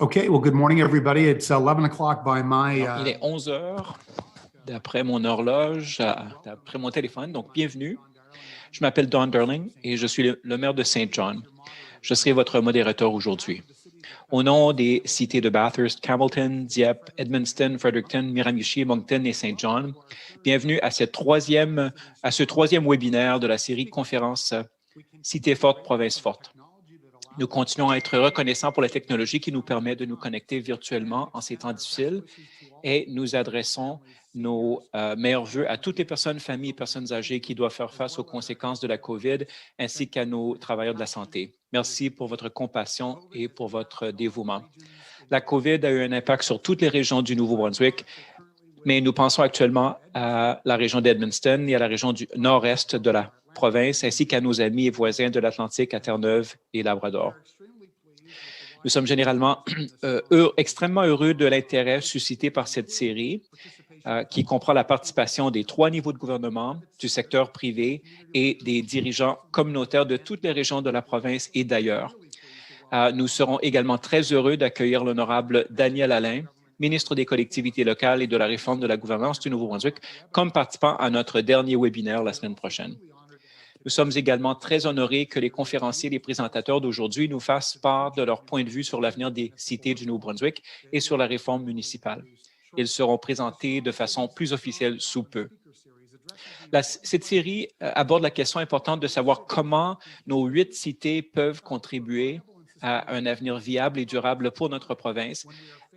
Okay, well, good morning, everybody. It's 11 o'clock by my... Alors, il est 11 heures d'après mon horloge, d'après mon téléphone, donc bienvenue. Je m'appelle Don Darling et je suis le maire de Saint John. Je serai votre modérateur aujourd'hui. Au nom des cités de Bathurst, Campbellton, Dieppe, Edmundston, Fredericton, Miramichi, Moncton et Saint John, bienvenue à ce troisième webinaire de la série Conférence Cité forte, province forte. Nous continuons à être reconnaissants pour la technologie qui nous permet de nous connecter virtuellement en ces temps difficiles et nous adressons nos meilleurs vœux à toutes les personnes, familles et personnes âgées qui doivent faire face aux conséquences de la COVID ainsi qu'à nos travailleurs de la santé. Merci pour votre compassion et pour votre dévouement. La COVID a eu un impact sur toutes les régions du Nouveau-Brunswick, mais nous pensons actuellement à la région d'Edmundston et à la région du nord-est de la province, ainsi qu'à nos amis et voisins de l'Atlantique à Terre-Neuve et Labrador. Nous sommes généralement extrêmement heureux de l'intérêt suscité par cette série qui comprend la participation des 3 niveaux de gouvernement, du secteur privé et des dirigeants communautaires de toutes les régions de la province et d'ailleurs. Nous serons également très heureux d'accueillir l'honorable Daniel Alain, ministre des collectivités locales et de la réforme de la gouvernance du Nouveau-Brunswick, comme participant à notre dernier webinaire la semaine prochaine. Nous sommes également très honorés que les conférenciers et les présentateurs d'aujourd'hui nous fassent part de leur point de vue sur l'avenir des cités du Nouveau-Brunswick et sur la réforme municipale. Ils seront présentés de façon plus officielle sous peu. Cette série aborde la question importante de savoir comment nos 8 cités peuvent contribuer à un avenir viable et durable pour notre province,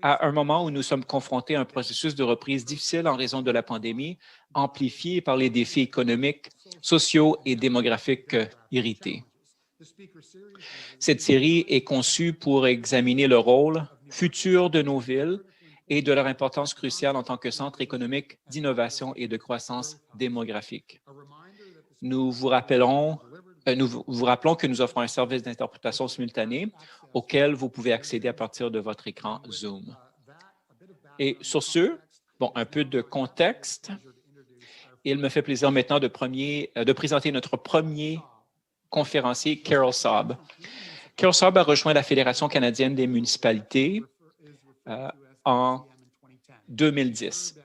à un moment où nous sommes confrontés à un processus de reprise difficile en raison de la pandémie, amplifié par les défis économiques, sociaux et démographiques irrités. Cette série est conçue pour examiner le rôle futur de nos villes et de leur importance cruciale en tant que centre économique d'innovation et de croissance démographique. Nous vous rappelons que nous offrons un service d'interprétation simultanée auquel vous pouvez accéder à partir de votre écran Zoom. Et sur ce, un peu de contexte. Il me fait plaisir maintenant de présenter notre premier conférencier, Carol Saab. Carol Saab a rejoint la Fédération canadienne des municipalités en 2010.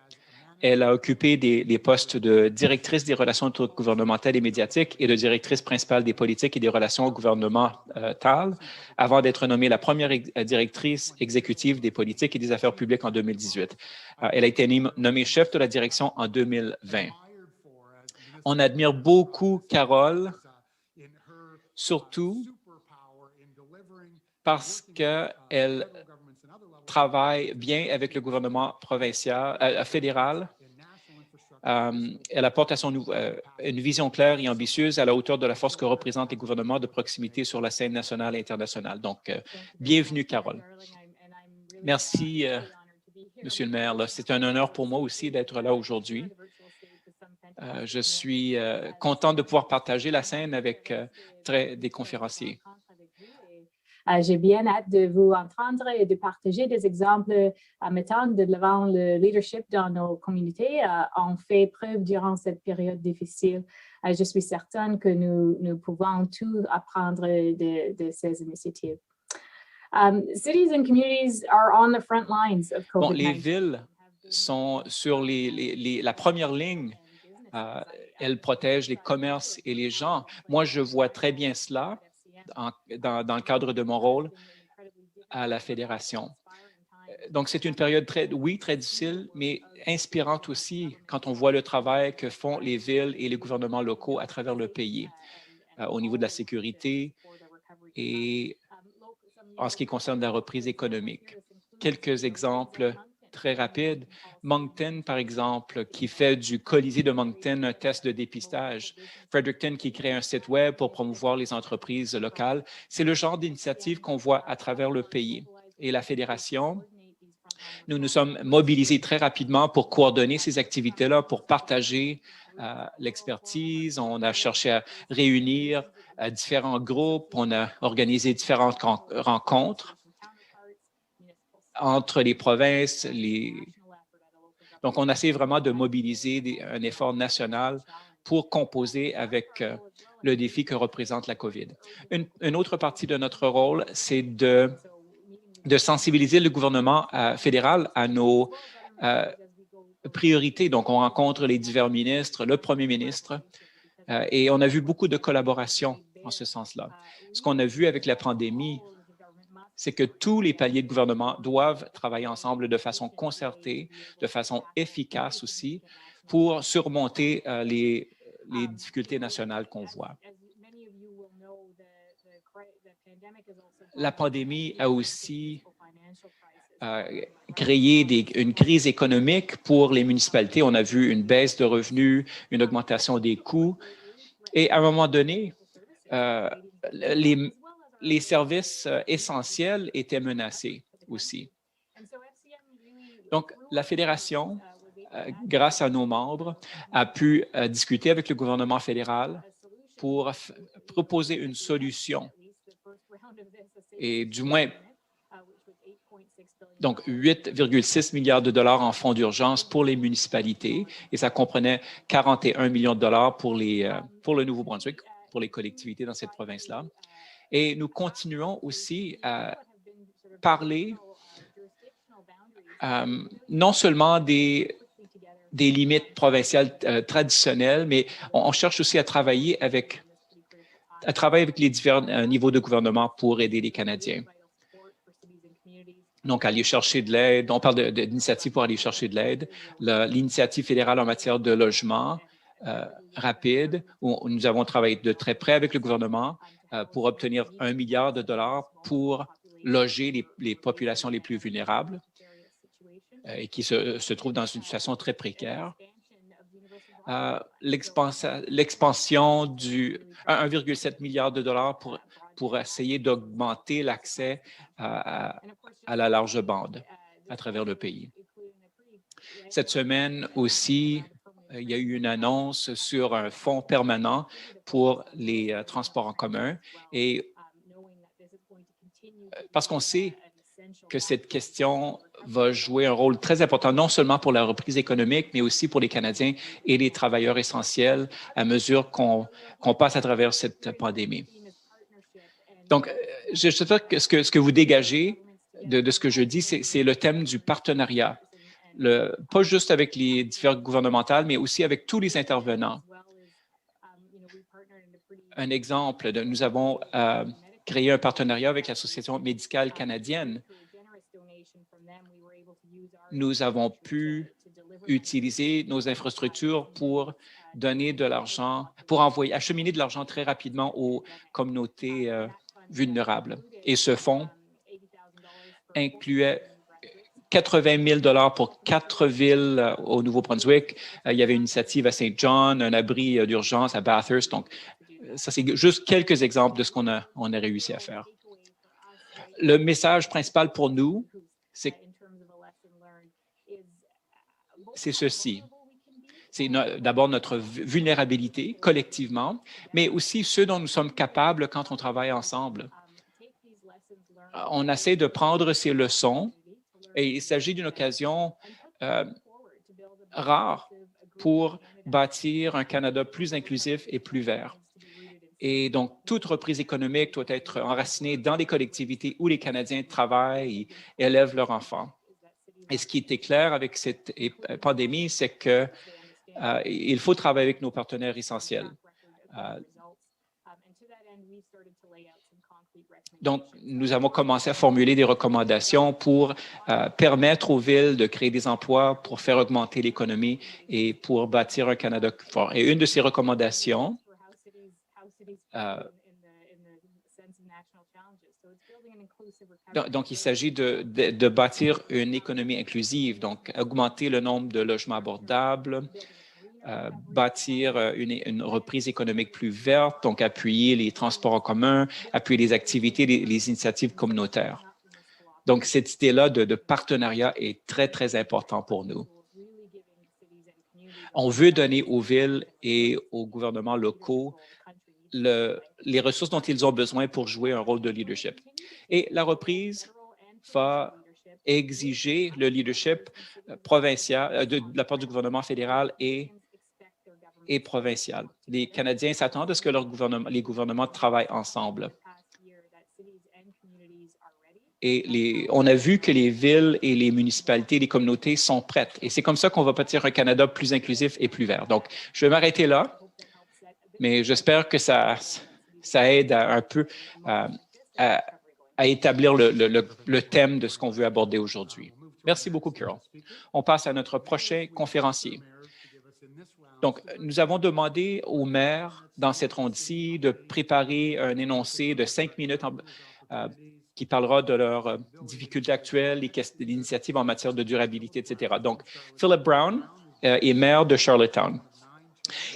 Elle a occupé les postes de directrice des relations intergouvernementales et médiatiques et de directrice principale des politiques et des relations gouvernementales avant d'être nommée la première directrice exécutive des politiques et des affaires publiques en 2018. Elle a été nommée chef de la direction en 2020. On admire beaucoup Carol, surtout parce qu'elle travaille bien avec le gouvernement fédéral. Elle apporte à une vision claire et ambitieuse à la hauteur de la force que représentent les gouvernements de proximité sur la scène nationale et internationale. Donc, bienvenue, Carol. Merci, Monsieur le maire. C'est un honneur pour moi aussi d'être là aujourd'hui. Je suis content de pouvoir partager la scène avec des conférenciers. J'ai bien hâte de vous entendre et de partager des exemples mettant de l'avant le leadership dans nos communautés. On fait preuve durant cette période difficile. Je suis certaine que nous pouvons tout apprendre de ces initiatives. Cities and communities are on the front lines of COVID-19. Les villes sont sur la première ligne. Elles protègent les commerces et les gens. Moi, je vois très bien cela dans le cadre de mon rôle à la Fédération. Donc, c'est une période très difficile, mais inspirante aussi quand on voit le travail que font les villes et les gouvernements locaux à travers le pays au niveau de la sécurité et en ce qui concerne la reprise économique. Quelques exemples très rapide. Moncton, par exemple, qui fait du Colisée de Moncton un test de dépistage. Fredericton, qui crée un site web pour promouvoir les entreprises locales. C'est le genre d'initiative qu'on voit à travers le pays. Et la Fédération, nous nous sommes mobilisés très rapidement pour coordonner ces activités-là, pour partager l'expertise. On a cherché à réunir différents groupes. On a organisé différentes rencontres entre les provinces. Donc, on essaie vraiment de mobiliser un effort national pour composer avec le défi que représente la COVID. Une autre partie de notre rôle, c'est de de sensibiliser le gouvernement fédéral à nos priorités. Donc, on rencontre les divers ministres, le premier ministre, et on a vu beaucoup de collaboration en ce sens-là. Ce qu'on a vu avec la pandémie, c'est que tous les paliers de gouvernement doivent travailler ensemble de façon concertée, de façon efficace aussi, pour surmonter les difficultés nationales qu'on voit. La pandémie a aussi créé une crise économique pour les municipalités. On a vu une baisse de revenus, une augmentation des coûts. Et à un moment donné, les services essentiels étaient menacés aussi. Donc, la Fédération, grâce à nos membres, a pu discuter avec le gouvernement fédéral pour proposer une solution. Et du moins, donc 8,6 milliards de dollars en fonds d'urgence pour les municipalités, et ça comprenait 41 millions de dollars pour le Nouveau-Brunswick, pour les collectivités dans cette province-là. Et nous continuons aussi à parler non seulement des limites provinciales traditionnelles, mais on cherche aussi à travailler avec les différents niveaux de gouvernement pour aider les Canadiens. Donc, aller chercher de l'aide, on parle d'initiatives pour aller chercher de l'aide, l'initiative fédérale en matière de logement rapide, où nous avons travaillé de très près avec le gouvernement pour obtenir 1 milliard de dollars pour loger les populations les plus vulnérables et qui se trouvent dans une situation très précaire. L'expansion du 1,7 milliard de dollars pour essayer d'augmenter l'accès à la large bande à travers le pays. Cette semaine aussi, il y a eu une annonce sur un fonds permanent pour les transports en commun, et parce qu'on sait que cette question va jouer un rôle très important, non seulement pour la reprise économique, mais aussi pour les Canadiens et les travailleurs essentiels à mesure qu'on passe à travers cette pandémie. Donc, je sais que ce que vous dégagez de ce que je dis, c'est le thème du partenariat, pas juste avec les différentes gouvernementales, mais aussi avec tous les intervenants. Un exemple, nous avons créé un partenariat avec l'Association médicale canadienne. Nous avons pu utiliser nos infrastructures pour donner de l'argent, pour acheminer de l'argent très rapidement aux communautés vulnérables. Et ce fonds incluait 80 000 $ pour 4 villes au Nouveau-Brunswick. Il y avait une initiative à Saint John, un abri d'urgence à Bathurst. Donc, ça, c'est juste quelques exemples de ce qu'on a réussi à faire. Le message principal pour nous, c'est ceci. C'est d'abord notre vulnérabilité collectivement, mais aussi ce dont nous sommes capables quand on travaille ensemble. On essaie de prendre ces leçons et il s'agit d'une occasion rare pour bâtir un Canada plus inclusif et plus vert. Et donc, toute reprise économique doit être enracinée dans les collectivités où les Canadiens travaillent et élèvent leurs enfants. Et ce qui était clair avec cette pandémie, c'est qu'il faut travailler avec nos partenaires essentiels. Donc, nous avons commencé à formuler des recommandations pour permettre aux villes de créer des emplois, pour faire augmenter l'économie et pour bâtir un Canada fort. Et une de ces recommandations, donc, il s'agit de bâtir une économie inclusive, donc augmenter le nombre de logements abordables, bâtir une reprise économique plus verte, donc appuyer les transports en commun, appuyer les activités, les initiatives communautaires. Donc, cette idée-là de partenariat est très, très importante pour nous. On veut donner aux villes et aux gouvernements locaux les ressources dont ils ont besoin pour jouer un rôle de leadership. Et la reprise va exiger le leadership provincial de la part du gouvernement fédéral et provincial. Les Canadiens s'attendent à ce que les gouvernements travaillent ensemble. Et on a vu que les villes et les municipalités, les communautés sont prêtes. Et c'est comme ça qu'on va bâtir un Canada plus inclusif et plus vert. Donc, je vais m'arrêter là, mais j'espère que ça aide un peu à établir le thème de ce qu'on veut aborder aujourd'hui. Merci beaucoup, Carol. On passe à notre prochain conférencier. Donc, nous avons demandé aux maires dans cette ronde-ci de préparer un énoncé de 5 minutes qui parlera de leurs difficultés actuelles, les initiatives en matière de durabilité, etc. Donc, Philip Brown est maire de Charlottetown.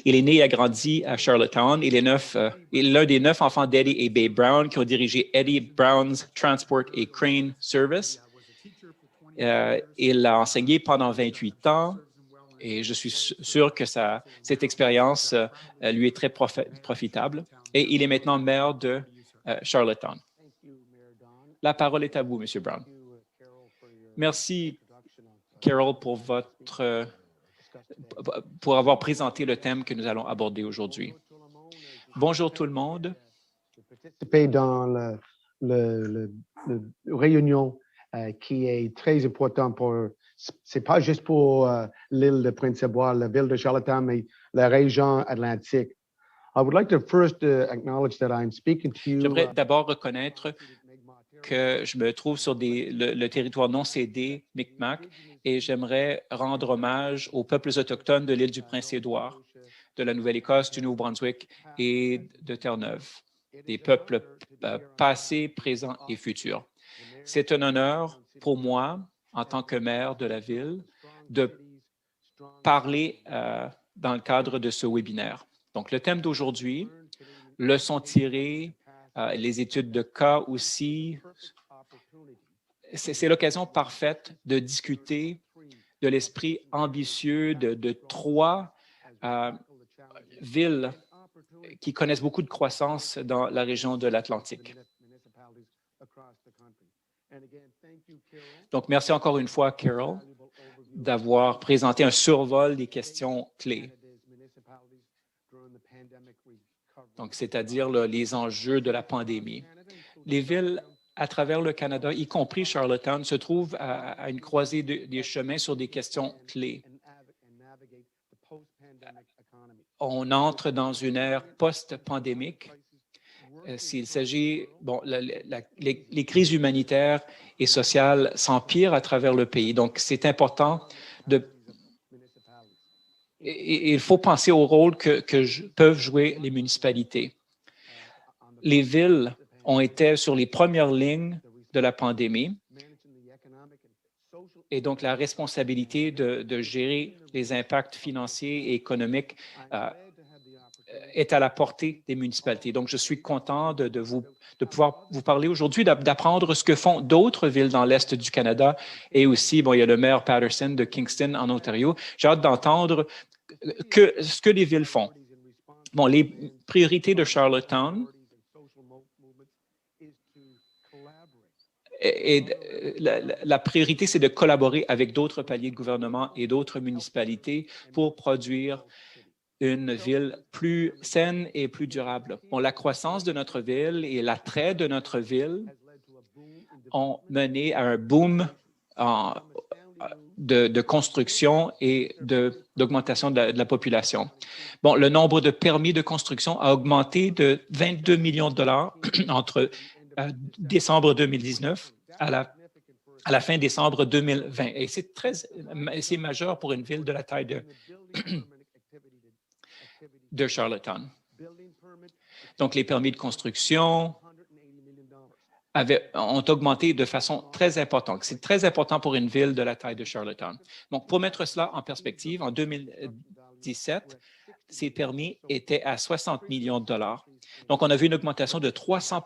Il est né et a grandi à Charlottetown. Il est l'un des 9 enfants d'Eddie et Babe Brown qui ont dirigé Eddie Brown's Transport et Crane Service. Il a enseigné pendant 28 ans et je suis sûr que cette expérience lui est très profitable. Et il est maintenant maire de Charlottetown. La parole est à vous, M. Brown. Merci, Carol, pour avoir présenté le thème que nous allons aborder aujourd'hui. Bonjour tout le monde. Participer dans la réunion qui est très importante c'est pas juste pour l'île de Prince-Édouard, la ville de Charlottetown, mais la région atlantique. I would like to first acknowledge that I'm speaking to you. J'aimerais d'abord reconnaître que je me trouve sur le territoire non cédé Micmac et j'aimerais rendre hommage aux peuples autochtones de l'île du Prince-Édouard, de la Nouvelle-Écosse, du Nouveau-Brunswick et de Terre-Neuve, des peuples passés, présents et futurs. C'est un honneur pour moi, en tant que maire de la ville, de parler dans le cadre de ce webinaire. Donc, le thème d'aujourd'hui, leçons tirées, les études de cas aussi, c'est l'occasion parfaite de discuter de l'esprit ambitieux de 3 villes qui connaissent beaucoup de croissance dans la région de l'Atlantique. Donc, merci encore une fois, Carol, d'avoir présenté un survol des questions clés. Donc, c'est-à-dire les enjeux de la pandémie. Les villes à travers le Canada, y compris Charlottetown, se trouvent à une croisée des chemins sur des questions clés. On entre dans une ère post-pandémique. S'il s'agit, les crises humanitaires et sociales s'empirent à travers le pays. Donc, c'est important il faut penser au rôle que peuvent jouer les municipalités. Les villes ont été sur les premières lignes de la pandémie et donc la responsabilité de gérer les impacts financiers et économiques est à la portée des municipalités. Donc, je suis content de pouvoir vous parler aujourd'hui, d'apprendre ce que font d'autres villes dans l'Est du Canada et aussi, il y a le maire Patterson de Kingston en Ontario. J'ai hâte d'entendre ce que les villes font. Bon, les priorités de Charlottetown et la priorité, c'est de collaborer avec d'autres paliers de gouvernement et d'autres municipalités pour produire une ville plus saine et plus durable. Bon, la croissance de notre ville et l'attrait de notre ville ont mené à un boom de construction et d'augmentation de la population. Bon, le nombre de permis de construction a augmenté de 22 millions de dollars entre décembre 2019 à la fin décembre 2020. Et c'est majeur pour une ville de la taille de Charlottetown. Donc, les permis de construction ont augmenté de façon très importante. C'est très important pour une ville de la taille de Charlottetown. Donc, pour mettre cela en perspective, en 2017, ces permis étaient à 60 millions de dollars. Donc, on a vu une augmentation de 300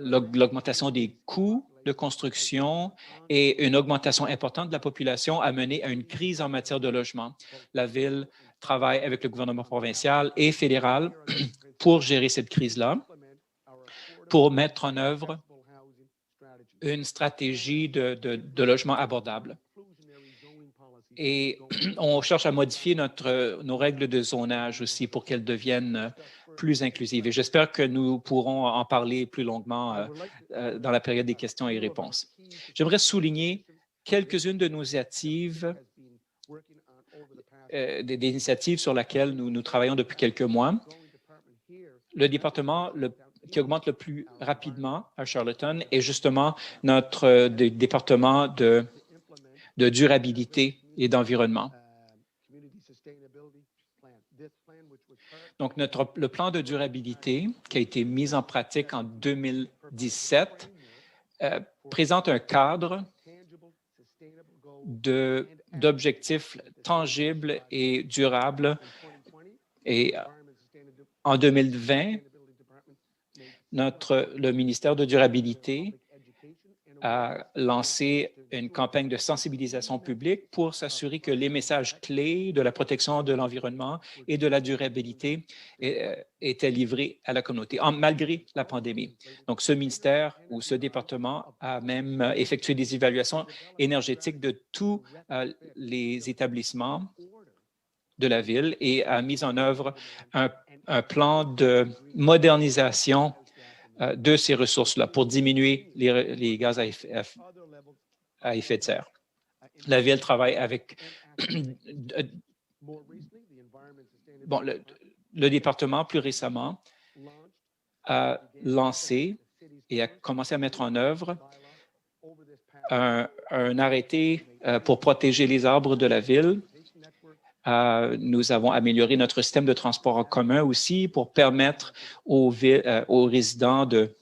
l'augmentation des coûts de construction et une augmentation importante de la population a mené à une crise en matière de logement. La Ville travaille avec le gouvernement provincial et fédéral pour gérer cette crise-là, pour mettre en œuvre une stratégie de logement abordable. Et on cherche à modifier nos règles de zonage aussi pour qu'elles deviennent plus inclusive. Et j'espère que nous pourrons en parler plus longuement dans la période des questions et réponses. J'aimerais souligner quelques-unes de nos initiatives, des initiatives sur lesquelles nous travaillons depuis quelques mois. Le département qui augmente le plus rapidement à Charlottetown est justement notre département de durabilité et d'environnement. Donc, le plan de durabilité qui a été mis en pratique en 2017 présente un cadre d'objectifs tangibles et durables. Et en 2020, le ministère de durabilité a lancé une campagne de sensibilisation publique pour s'assurer que les messages clés de la protection de l'environnement et de la durabilité étaient livrés à la communauté, malgré la pandémie. Donc, ce ministère ou ce département a même effectué des évaluations énergétiques de tous les établissements de la ville et a mis en œuvre un plan de modernisation de ces ressources-là pour diminuer les gaz à effet de serre. La Ville travaille avec le département, plus récemment, a lancé et a commencé à mettre en œuvre un arrêté pour protéger les arbres de la Ville. Nous avons amélioré notre système de transport en commun aussi pour permettre aux résidents de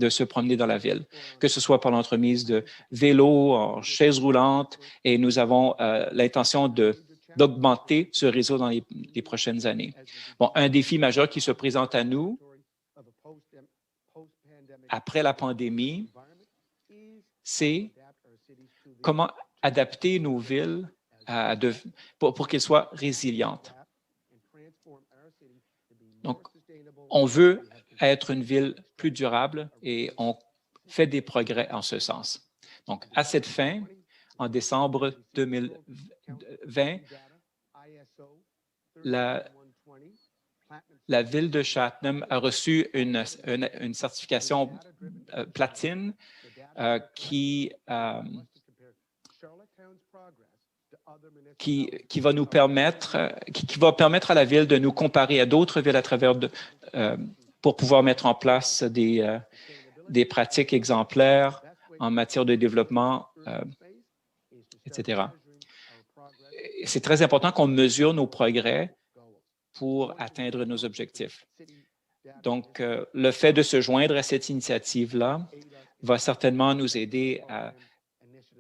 se promener dans la ville, que ce soit par l'entremise de vélos, en chaises roulantes, et nous avons l'intention d'augmenter ce réseau dans les prochaines années. Bon, un défi majeur qui se présente à nous après la pandémie, c'est comment adapter nos villes pour qu'elles soient résilientes. Donc, on veut être une ville plus durable et on fait des progrès en ce sens. Donc, à cette fin, en décembre 2020, la ville de Cheltenham a reçu une certification platine qui va nous permettre, qui va permettre à la ville de nous comparer à d'autres villes à travers pour pouvoir mettre en place des pratiques exemplaires en matière de développement, etc. C'est très important qu'on mesure nos progrès pour atteindre nos objectifs. Donc, le fait de se joindre à cette initiative-là va certainement nous aider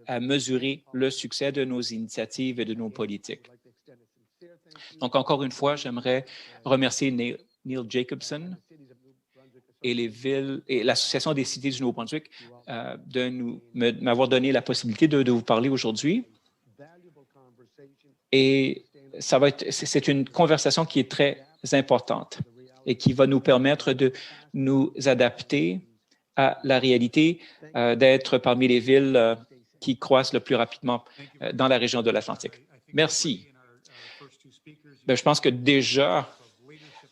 à mesurer le succès de nos initiatives et de nos politiques. Donc, encore une fois, j'aimerais remercier Neil Jacobson et l'Association des cités du Nouveau-Brunswick de m'avoir donné la possibilité de vous parler aujourd'hui. Et c'est une conversation qui est très importante et qui va nous permettre de nous adapter à la réalité d'être parmi les villes qui croissent le plus rapidement dans la région de l'Atlantique. Merci. Je pense que déjà,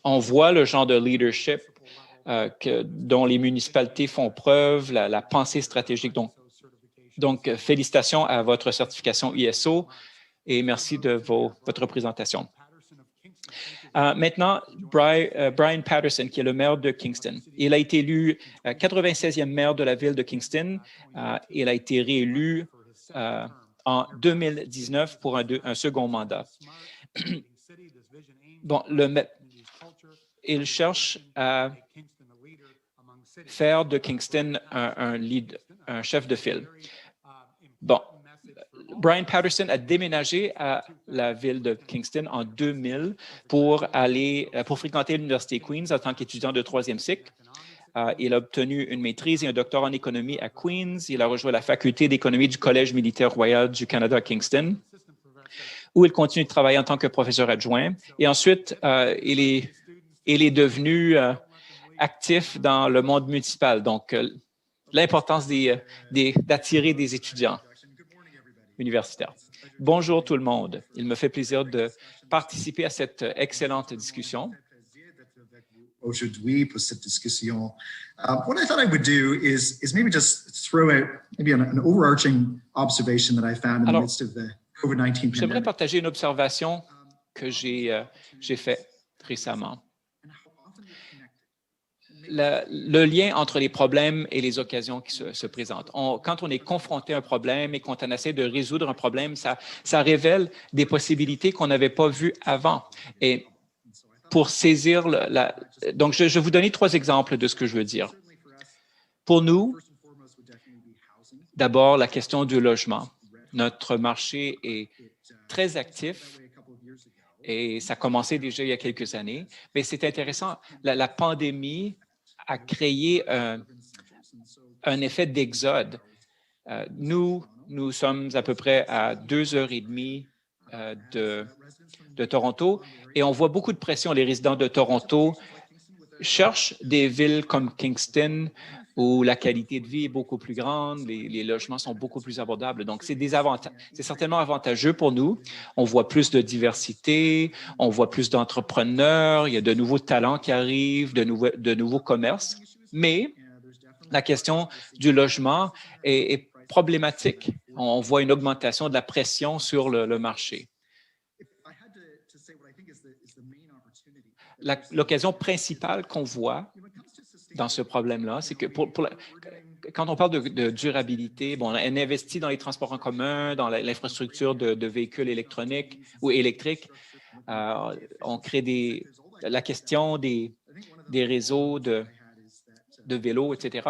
on voit le genre de leadership dont les municipalités font preuve, la pensée stratégique. Donc, félicitations à votre certification ISO et merci de votre présentation. Maintenant, Brian Patterson, qui est le maire de Kingston. Il a été élu 96e maire de la ville de Kingston. Il a été réélu en 2019 pour un second mandat. Bon, il cherche à faire de Kingston un chef de file. Bon, Brian Patterson a déménagé à la ville de Kingston en 2000 pour fréquenter l'Université Queen's en tant qu'étudiant de troisième cycle. Il a obtenu une maîtrise et un doctorat en économie à Queen's. Il a rejoint la faculté d'économie du Collège militaire royal du Canada à Kingston, où il continue de travailler en tant que professeur adjoint. Et ensuite, il est devenu actif dans le monde municipal, donc l'importance d'attirer des étudiants universitaires. Bonjour tout le monde. Il me fait plaisir de participer à cette excellente discussion. aujourd'hui pour cette discussion. What I thought I would do is maybe just throw out maybe an overarching observation that I found in the midst of the COVID-19 J'aimerais pandemic. partager une observation que j'ai faite récemment. Le lien entre les problèmes et les occasions qui se présentent. Quand on est confronté à un problème et quand on essaie de résoudre un problème, ça révèle des possibilités qu'on n'avait pas vues avant. Et pour saisir donc, je vais vous donner 3 exemples de ce que je veux dire. Pour nous, d'abord, la question du logement. Notre marché est très actif et ça a commencé déjà il y a quelques années. Mais c'est intéressant, la pandémie a créé un effet d'exode. Nous sommes à peu près à 2h30 de Toronto et on voit beaucoup de pression. Les résidents de Toronto cherchent des villes comme Kingston où la qualité de vie est beaucoup plus grande, les logements sont beaucoup plus abordables. Donc, c'est certainement avantageux pour nous. On voit plus de diversité, on voit plus d'entrepreneurs, il y a de nouveaux talents qui arrivent, de nouveaux commerces. Mais la question du logement est problématique. On voit une augmentation de la pression sur le marché. L'occasion principale qu'on voit dans ce problème-là, c'est que quand on parle de durabilité, bon, on investit dans les transports en commun, dans l'infrastructure de véhicules électroniques ou électriques. On crée la question des réseaux de vélos, etc.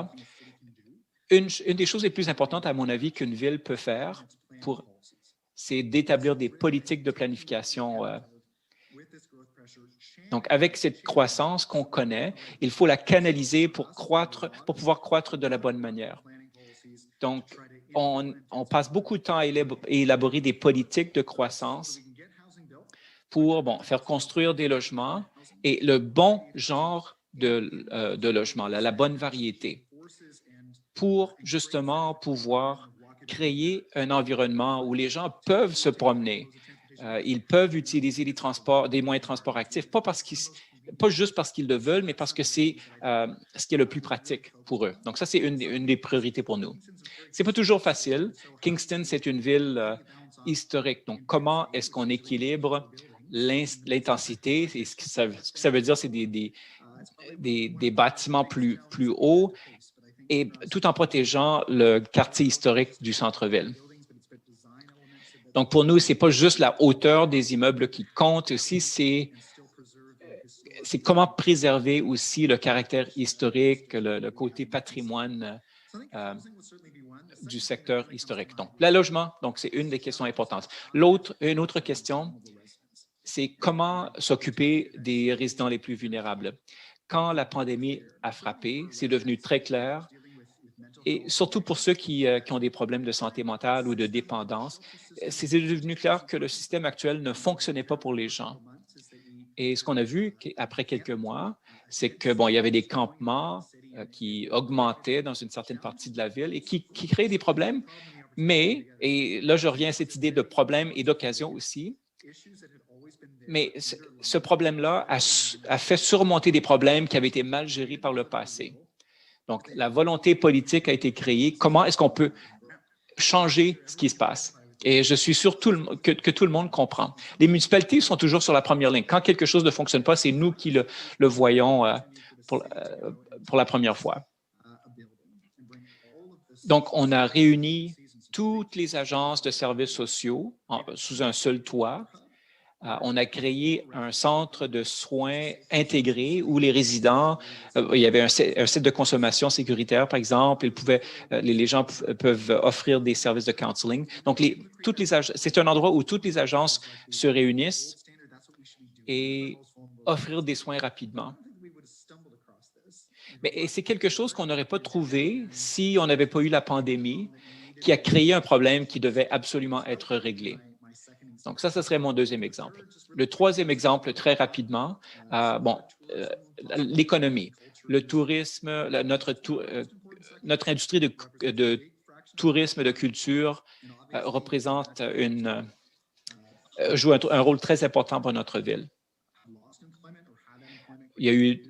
Une des choses les plus importantes, à mon avis, qu'une ville peut faire, c'est d'établir des politiques de planification. Donc, avec cette croissance qu'on connaît, il faut la canaliser pour pouvoir croître de la bonne manière. Donc, on passe beaucoup de temps à élaborer des politiques de croissance pour faire construire des logements et le bon genre de logement, la bonne variété, pour justement pouvoir créer un environnement où les gens peuvent se promener. Ils peuvent utiliser des moyens de transport actifs, pas juste parce qu'ils le veulent, mais parce que c'est ce qui est le plus pratique pour eux. Donc, ça, c'est une des priorités pour nous. Ce n'est pas toujours facile. Kingston, c'est une ville historique. Donc, comment est-ce qu'on équilibre l'intensité? Et ce que ça veut dire, c'est des bâtiments plus hauts et tout en protégeant le quartier historique du centre-ville. Donc, pour nous, ce n'est pas juste la hauteur des immeubles qui compte aussi, c'est comment préserver aussi le caractère historique, le côté patrimoine du secteur historique. Donc, le logement, donc c'est une des questions importantes. Une autre question, c'est comment s'occuper des résidents les plus vulnérables. Quand la pandémie a frappé, c'est devenu très clair, et surtout pour ceux qui ont des problèmes de santé mentale ou de dépendance, c'est devenu clair que le système actuel ne fonctionnait pas pour les gens. Et ce qu'on a vu après quelques mois, c'est que il y avait des campements qui augmentaient dans une certaine partie de la ville et qui créaient des problèmes. Mais, et là, je reviens à cette idée de problème et d'occasion aussi, mais ce problème-là a fait surmonter des problèmes qui avaient été mal gérés par le passé. Donc, la volonté politique a été créée. Comment est-ce qu'on peut changer ce qui se passe? Et je suis sûr que tout le monde comprend. Les municipalités sont toujours sur la première ligne. Quand quelque chose ne fonctionne pas, c'est nous qui le voyons pour la première fois. Donc, on a réuni toutes les agences de services sociaux sous un seul toit. On a créé un centre de soins intégré où les résidents, il y avait un site de consommation sécuritaire, par exemple, les gens peuvent offrir des services de counseling. Donc, c'est un endroit où toutes les agences se réunissent et offrir des soins rapidement. Mais c'est quelque chose qu'on n'aurait pas trouvé si on n'avait pas eu la pandémie qui a créé un problème qui devait absolument être réglé. Donc, ça serait mon deuxième exemple. Le troisième exemple, très rapidement, l'économie, le tourisme, notre industrie de tourisme, de culture joue un rôle très important pour notre ville. Il y a eu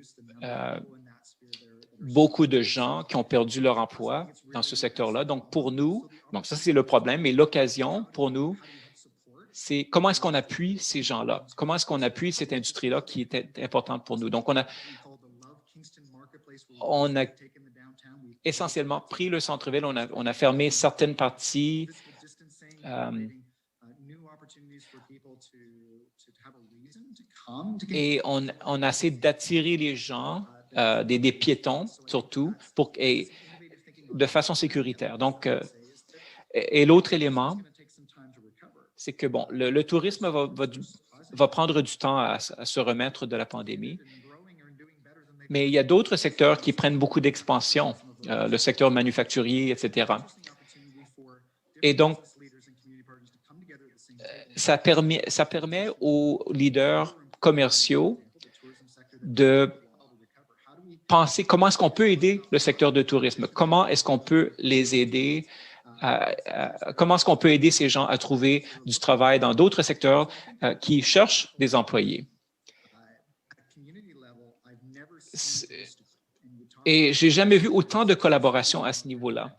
beaucoup de gens qui ont perdu leur emploi dans ce secteur-là. Donc, pour nous, donc ça, c'est le problème, mais l'occasion pour nous, c'est comment est-ce qu'on appuie ces gens-là? Comment est-ce qu'on appuie cette industrie-là qui était importante pour nous? Donc, on a essentiellement pris le centre-ville, on a fermé certaines parties. Et on a essayé d'attirer les gens, des piétons surtout, et de façon sécuritaire. Donc, et l'autre élément, c'est que bon, le tourisme va prendre du temps à se remettre de la pandémie, mais il y a d'autres secteurs qui prennent beaucoup d'expansion, le secteur manufacturier, etc. Et donc, ça permet aux leaders commerciaux de penser comment est-ce qu'on peut aider le secteur de tourisme, comment est-ce qu'on peut les aider, comment est-ce qu'on peut aider ces gens à trouver du travail dans d'autres secteurs qui cherchent des employés. Et je n'ai jamais vu autant de collaboration à ce niveau-là.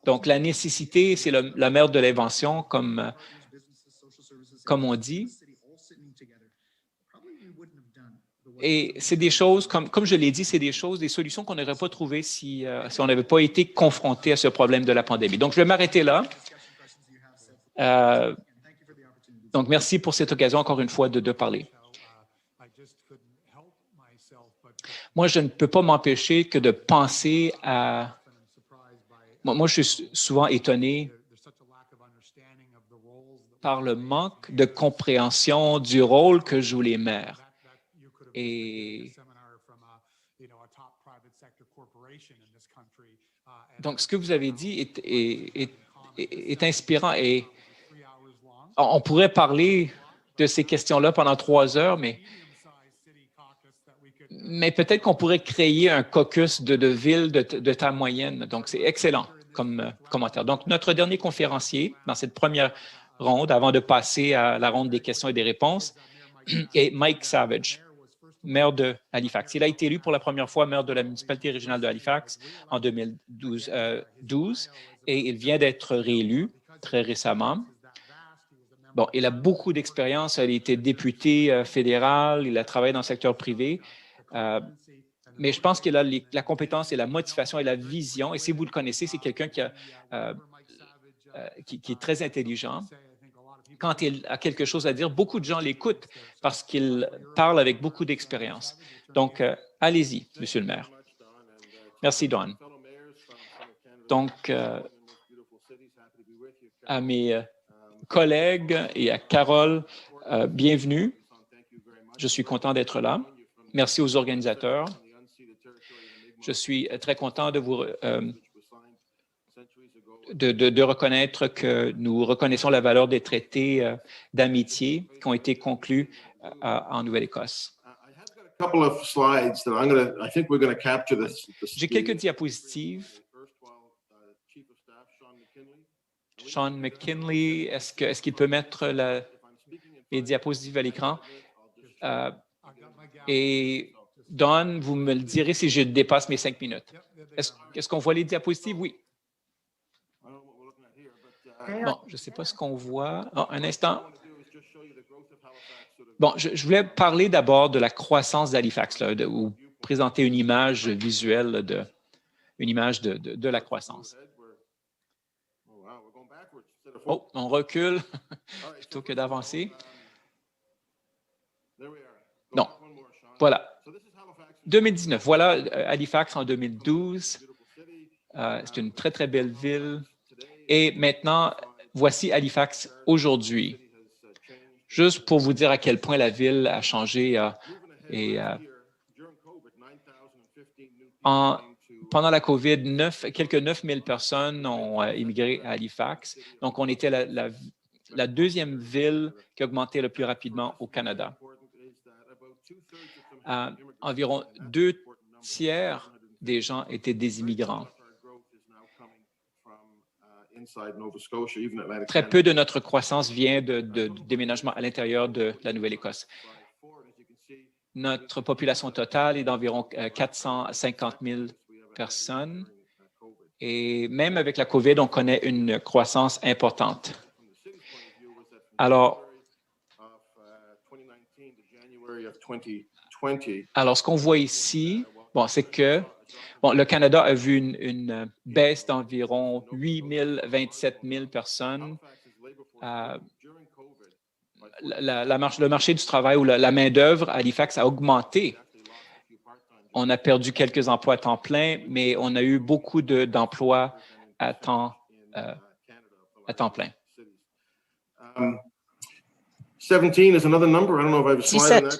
Donc, la nécessité, c'est la mère de l'invention, comme on dit. Et c'est des choses, comme je l'ai dit, c'est des solutions qu'on n'aurait pas trouvées si on n'avait pas été confronté à ce problème de la pandémie. Donc, je vais m'arrêter là. Donc, merci pour cette occasion, encore une fois, de parler. Moi, je ne peux pas m'empêcher que de penser à... Moi, je suis souvent étonné par le manque de compréhension du rôle que jouent les maires. Et donc, ce que vous avez dit est inspirant et on pourrait parler de ces questions-là pendant 3 heures, mais peut-être qu'on pourrait créer un caucus de villes de taille moyenne. Donc, c'est excellent comme commentaire. Donc, notre dernier conférencier dans cette première ronde, avant de passer à la ronde des questions et des réponses, est Mike Savage, maire de Halifax. Il a été élu pour la première fois maire de la municipalité régionale de Halifax en 2012 et il vient d'être réélu très récemment. Bon, il a beaucoup d'expérience. Il a été député fédéral, il a travaillé dans le secteur privé. Mais je pense qu'il a la compétence et la motivation et la vision. Et si vous le connaissez, c'est quelqu'un qui est très intelligent. Quand il a quelque chose à dire, beaucoup de gens l'écoutent parce qu'il parle avec beaucoup d'expérience. Donc, allez-y, Monsieur le maire. Merci, Don. Donc, à mes collègues et à Carole, bienvenue. Je suis content d'être là. Merci aux organisateurs. Je suis très content de vous de reconnaître que nous reconnaissons la valeur des traités d'amitié qui ont été conclus en Nouvelle-Écosse. J'ai quelques diapositives. Sean McKinley, est-ce qu'il peut mettre les diapositives à l'écran? Et Don, vous me le direz si je dépasse mes 5 minutes. Est-ce qu'on voit les diapositives? Oui. Bon, je ne sais pas ce qu'on voit. Oh, un instant. Bon, je voulais parler d'abord de la croissance d'Halifax, ou présenter une image visuelle de la croissance. Oh, on recule plutôt que d'avancer. Non, voilà. 2019, voilà Halifax en 2012. C'est une très, très belle ville. Et maintenant, voici Halifax aujourd'hui. Juste pour vous dire à quel point la ville a changé. Pendant la COVID, quelques 9 000 personnes ont immigré à Halifax. Donc, on était la deuxième ville qui a augmenté le plus rapidement au Canada. Environ 2 tiers des gens étaient des immigrants. Très peu de notre croissance vient de déménagement à l'intérieur de la Nouvelle-Écosse. Notre population totale est d'environ 450 000 personnes. Et même avec la COVID, on connaît une croissance importante. Alors, ce qu'on voit ici, c'est que le Canada a vu une baisse d'environ 27 000 personnes. Le marché du travail ou la main-d'œuvre à Halifax a augmenté. On a perdu quelques emplois à temps plein, mais on a eu beaucoup d'emplois à temps plein. 17,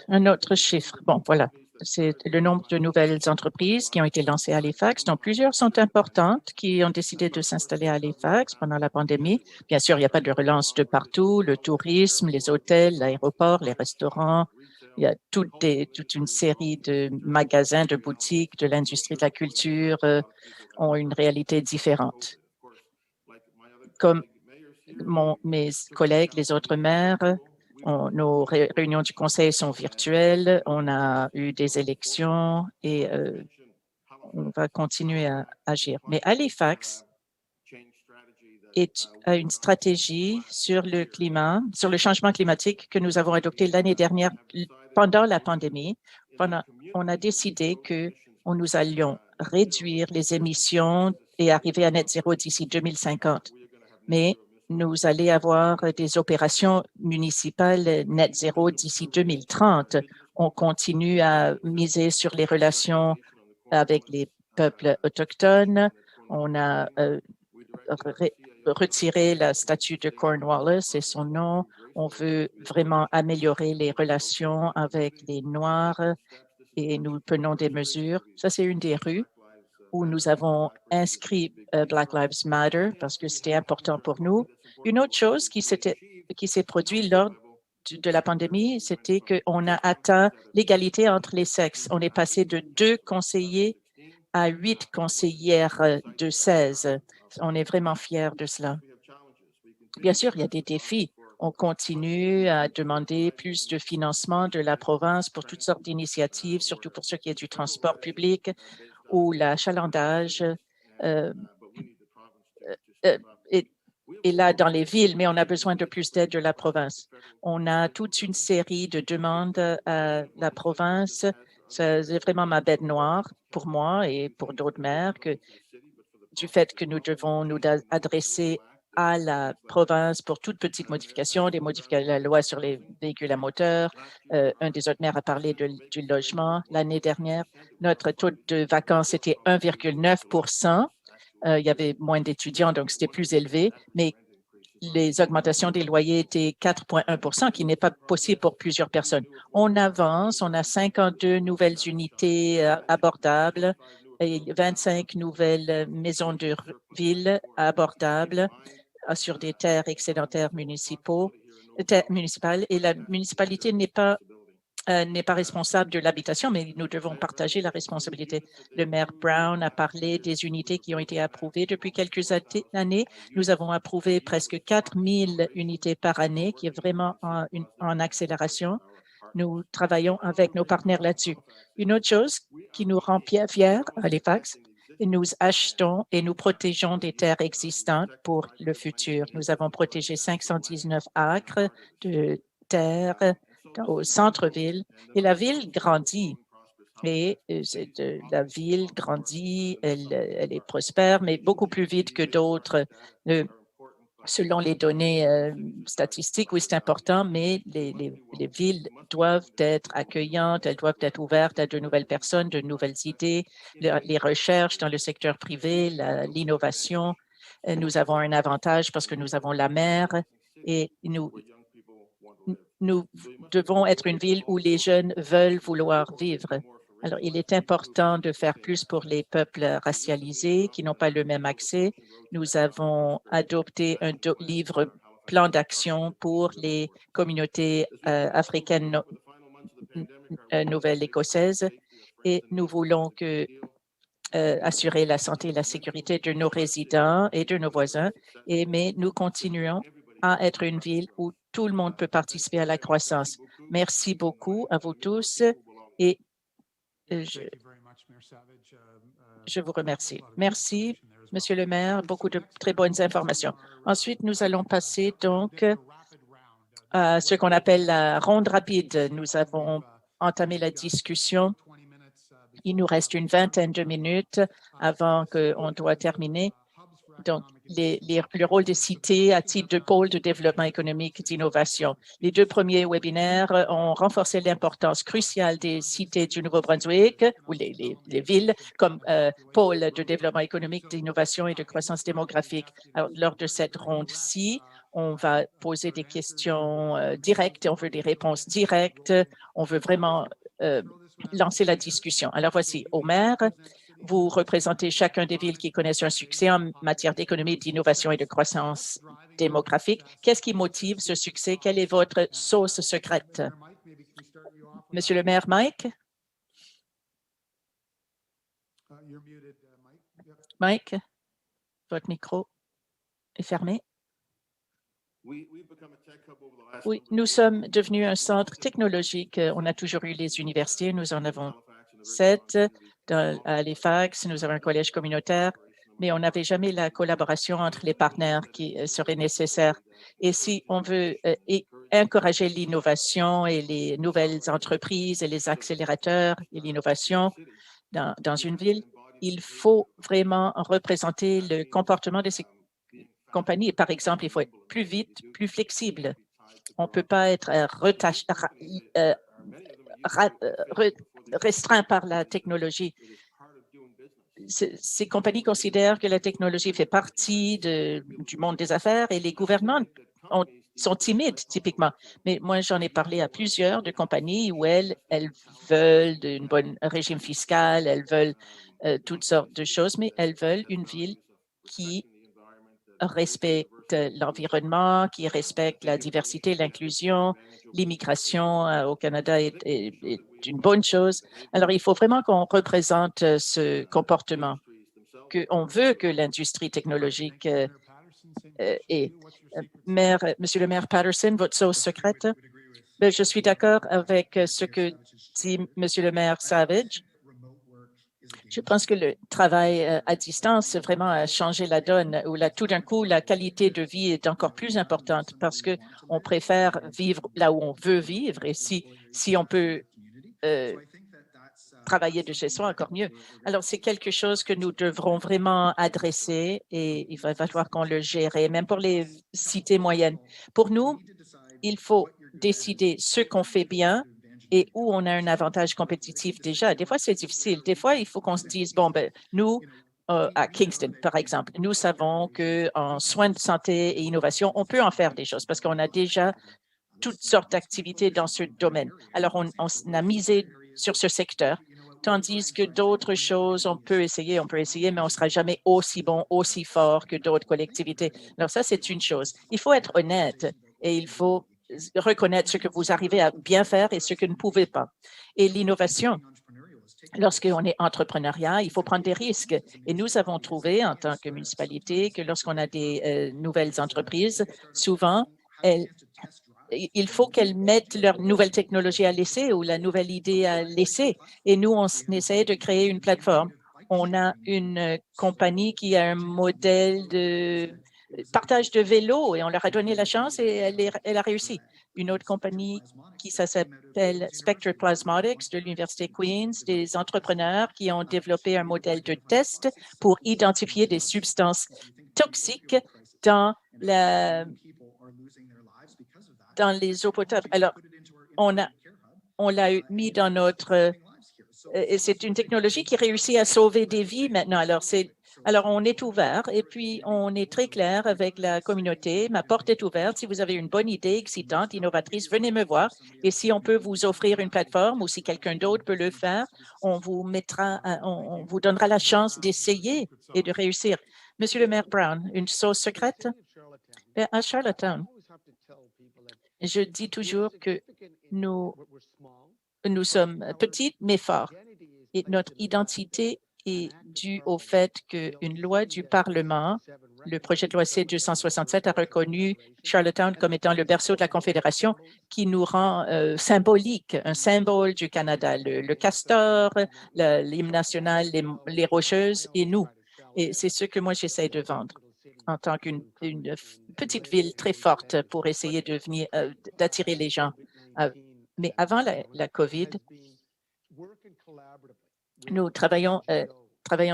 un autre chiffre. Bon, voilà. C'est le nombre de nouvelles entreprises qui ont été lancées à Halifax, dont plusieurs sont importantes, qui ont décidé de s'installer à Halifax pendant la pandémie. Bien sûr, il n'y a pas de relance de partout. Le tourisme, les hôtels, l'aéroport, les restaurants. Il y a toute une série de magasins, de boutiques, de l'industrie de la culture ont une réalité différente. Comme mes collègues, les autres maires, nos réunions du conseil sont virtuelles. On a eu des élections et on va continuer à agir. Mais Halifax a une stratégie sur le climat, sur le changement climatique que nous avons adopté l'année dernière pendant la pandémie. On a décidé que nous allions réduire les émissions et arriver à net zéro d'ici 2050. Mais nous allons avoir des opérations municipales net zéro d'ici 2030. On continue à miser sur les relations avec les peuples autochtones. On a retiré la statue de Cornwallis et son nom. On veut vraiment améliorer les relations avec les Noirs et nous prenons des mesures. Ça, c'est une des rues où nous avons inscrit Black Lives Matter parce que c'était important pour nous. Une autre chose qui s'est produite lors de la pandémie, c'était qu'on a atteint l'égalité entre les sexes. On est passé de 2 conseillers à 8 conseillères de 16. On est vraiment fiers de cela. Bien sûr, il y a des défis. On continue à demander plus de financement de la province pour toutes sortes d'initiatives, surtout pour ce qui est du transport public ou l'achalandage est là dans les villes, mais on a besoin de plus d'aide de la province. On a toute une série de demandes à la province. C'est vraiment ma bête noire pour moi et pour d'autres maires du fait que nous devons nous adresser à la province pour toute petite modification, des modifications à la loi sur les véhicules à moteur. Un des autres maires a parlé du logement. L'année dernière, notre taux de vacances était 1,9 %. Il y avait moins d'étudiants, donc c'était plus élevé, mais les augmentations des loyers étaient 4,1 %, qui n'est pas possible pour plusieurs personnes. On avance, on a 52 nouvelles unités abordables et 25 nouvelles maisons de ville abordables sur des terres excédentaires municipales et la municipalité n'est pas responsable de l'habitation, mais nous devons partager la responsabilité. Le maire Brown a parlé des unités qui ont été approuvées depuis quelques années. Nous avons approuvé presque 4 000 unités par année, qui est vraiment en accélération. Nous travaillons avec nos partenaires là-dessus. Une autre chose qui nous rend fiers à Halifax, nous achetons et nous protégeons des terres existantes pour le futur. Nous avons protégé 519 acres de terre au centre-ville et la ville grandit. Et la ville grandit, elle est prospère, mais beaucoup plus vite que d'autres. Selon les données statistiques, oui, c'est important, mais les villes doivent être accueillantes, elles doivent être ouvertes à de nouvelles personnes, de nouvelles idées, les recherches dans le secteur privé, l'innovation. Nous avons un avantage parce que nous avons la mer et nous devons être une ville où les jeunes veulent vouloir vivre. Alors, il est important de faire plus pour les peuples racialisés qui n'ont pas le même accès. Nous avons adopté un livre plan d'action pour les communautés africaines nouvelle-écossaises et nous voulons assurer la santé et la sécurité de nos résidents et de nos voisins, mais nous continuons à être une ville où tout le monde peut participer à la croissance. Merci beaucoup à vous tous Et je vous remercie. Merci, Monsieur le maire, beaucoup de très bonnes informations. Ensuite, nous allons passer donc à ce qu'on appelle la ronde rapide. Nous avons entamé la discussion. Il nous reste une vingtaine de minutes avant qu'on doit terminer. Donc, le rôle des cités à titre de pôle de développement économique et d'innovation. Les deux premiers webinaires ont renforcé l'importance cruciale des cités du Nouveau-Brunswick ou les villes comme pôle de développement économique, d'innovation et de croissance démographique. Alors, lors de cette ronde-ci, on va poser des questions directes, on veut des réponses directes, on veut vraiment lancer la discussion. Alors, voici au maire. Vous représentez chacun des villes qui connaissent un succès en matière d'économie, d'innovation et de croissance démographique. Qu'est-ce qui motive ce succès? Quelle est votre sauce secrète? Monsieur le maire Mike? Mike, votre micro est fermé. Oui, nous sommes devenus un centre technologique. On a toujours eu les universités. Nous en avons 7 à Halifax. Nous avons un collège communautaire, mais on n'avait jamais la collaboration entre les partenaires qui serait nécessaire. Et si on veut encourager l'innovation et les nouvelles entreprises et les accélérateurs et l'innovation dans une ville, il faut vraiment représenter le comportement de ces compagnie. Par exemple, il faut être plus vite, plus flexible. On ne peut pas être restreint par la technologie. Ces compagnies considèrent que la technologie fait partie du monde des affaires et les gouvernements sont timides, typiquement. Mais moi, j'en ai parlé à plusieurs de compagnies où elles veulent un bon régime fiscal, elles veulent toutes sortes de choses, mais elles veulent une ville qui respecte l'environnement, qui respecte la diversité, l'inclusion, l'immigration au Canada est une bonne chose. Alors, il faut vraiment qu'on représente ce comportement, qu'on veut que l'industrie technologique ait. Monsieur le maire Patterson, votre sauce secrète? Je suis d'accord avec ce que dit Monsieur le maire Savage. Je pense que le travail à distance vraiment a changé la donne, où tout d'un coup, la qualité de vie est encore plus importante parce qu'on préfère vivre là où on veut vivre et si on peut travailler de chez soi, encore mieux. Alors, c'est quelque chose que nous devrons vraiment adresser et il va falloir qu'on le gère, même pour les cités moyennes. Pour nous, il faut décider ce qu'on fait bien et où on a un avantage compétitif déjà. Des fois, c'est difficile. Des fois, il faut qu'on se dise, bon, nous, à Kingston, par exemple, nous savons qu'en soins de santé et innovation, on peut en faire des choses parce qu'on a déjà toutes sortes d'activités dans ce domaine. Alors, on a misé sur ce secteur, tandis que d'autres choses, on peut essayer, mais on ne sera jamais aussi bon, aussi fort que d'autres collectivités. Alors, ça, c'est une chose. Il faut être honnête et il faut reconnaître ce que vous arrivez à bien faire et ce que vous ne pouvez pas. Et l'innovation, lorsqu'on est entrepreneuriat, il faut prendre des risques. Et nous avons trouvé, en tant que municipalité, que lorsqu'on a des nouvelles entreprises, souvent, il faut qu'elles mettent leur nouvelle technologie à l'essai ou la nouvelle idée à l'essai. Et nous, on essaie de créer une plateforme. On a une compagnie qui a un modèle de partage de vélos et on leur a donné la chance et elle a réussi. Une autre compagnie qui s'appelle Spectre Plasmodics de l'Université Queen's, des entrepreneurs qui ont développé un modèle de test pour identifier des substances toxiques dans les eaux potables. Alors, on l'a mis dans notre... c'est une technologie qui réussit à sauver des vies maintenant. Alors, on est ouvert et puis on est très clair avec la communauté. Ma porte est ouverte. Si vous avez une bonne idée excitante, innovatrice, venez me voir. Et si on peut vous offrir une plateforme ou si quelqu'un d'autre peut le faire, on vous donnera la chance d'essayer et de réussir. Monsieur le maire Brown, une sauce secrète? À Charlottetown, je dis toujours que nous sommes petites mais forts et notre identité est dû au fait qu'une loi du Parlement, le projet de loi C-267, a reconnu Charlottetown comme étant le berceau de la Confédération, qui nous rend symbolique, un symbole du Canada. Le castor, l'hymne national, les Rocheuses et nous. Et c'est ce que moi j'essaie de vendre en tant qu'une petite ville très forte pour essayer de venir, d'attirer les gens. Mais avant la COVID, nous travaillons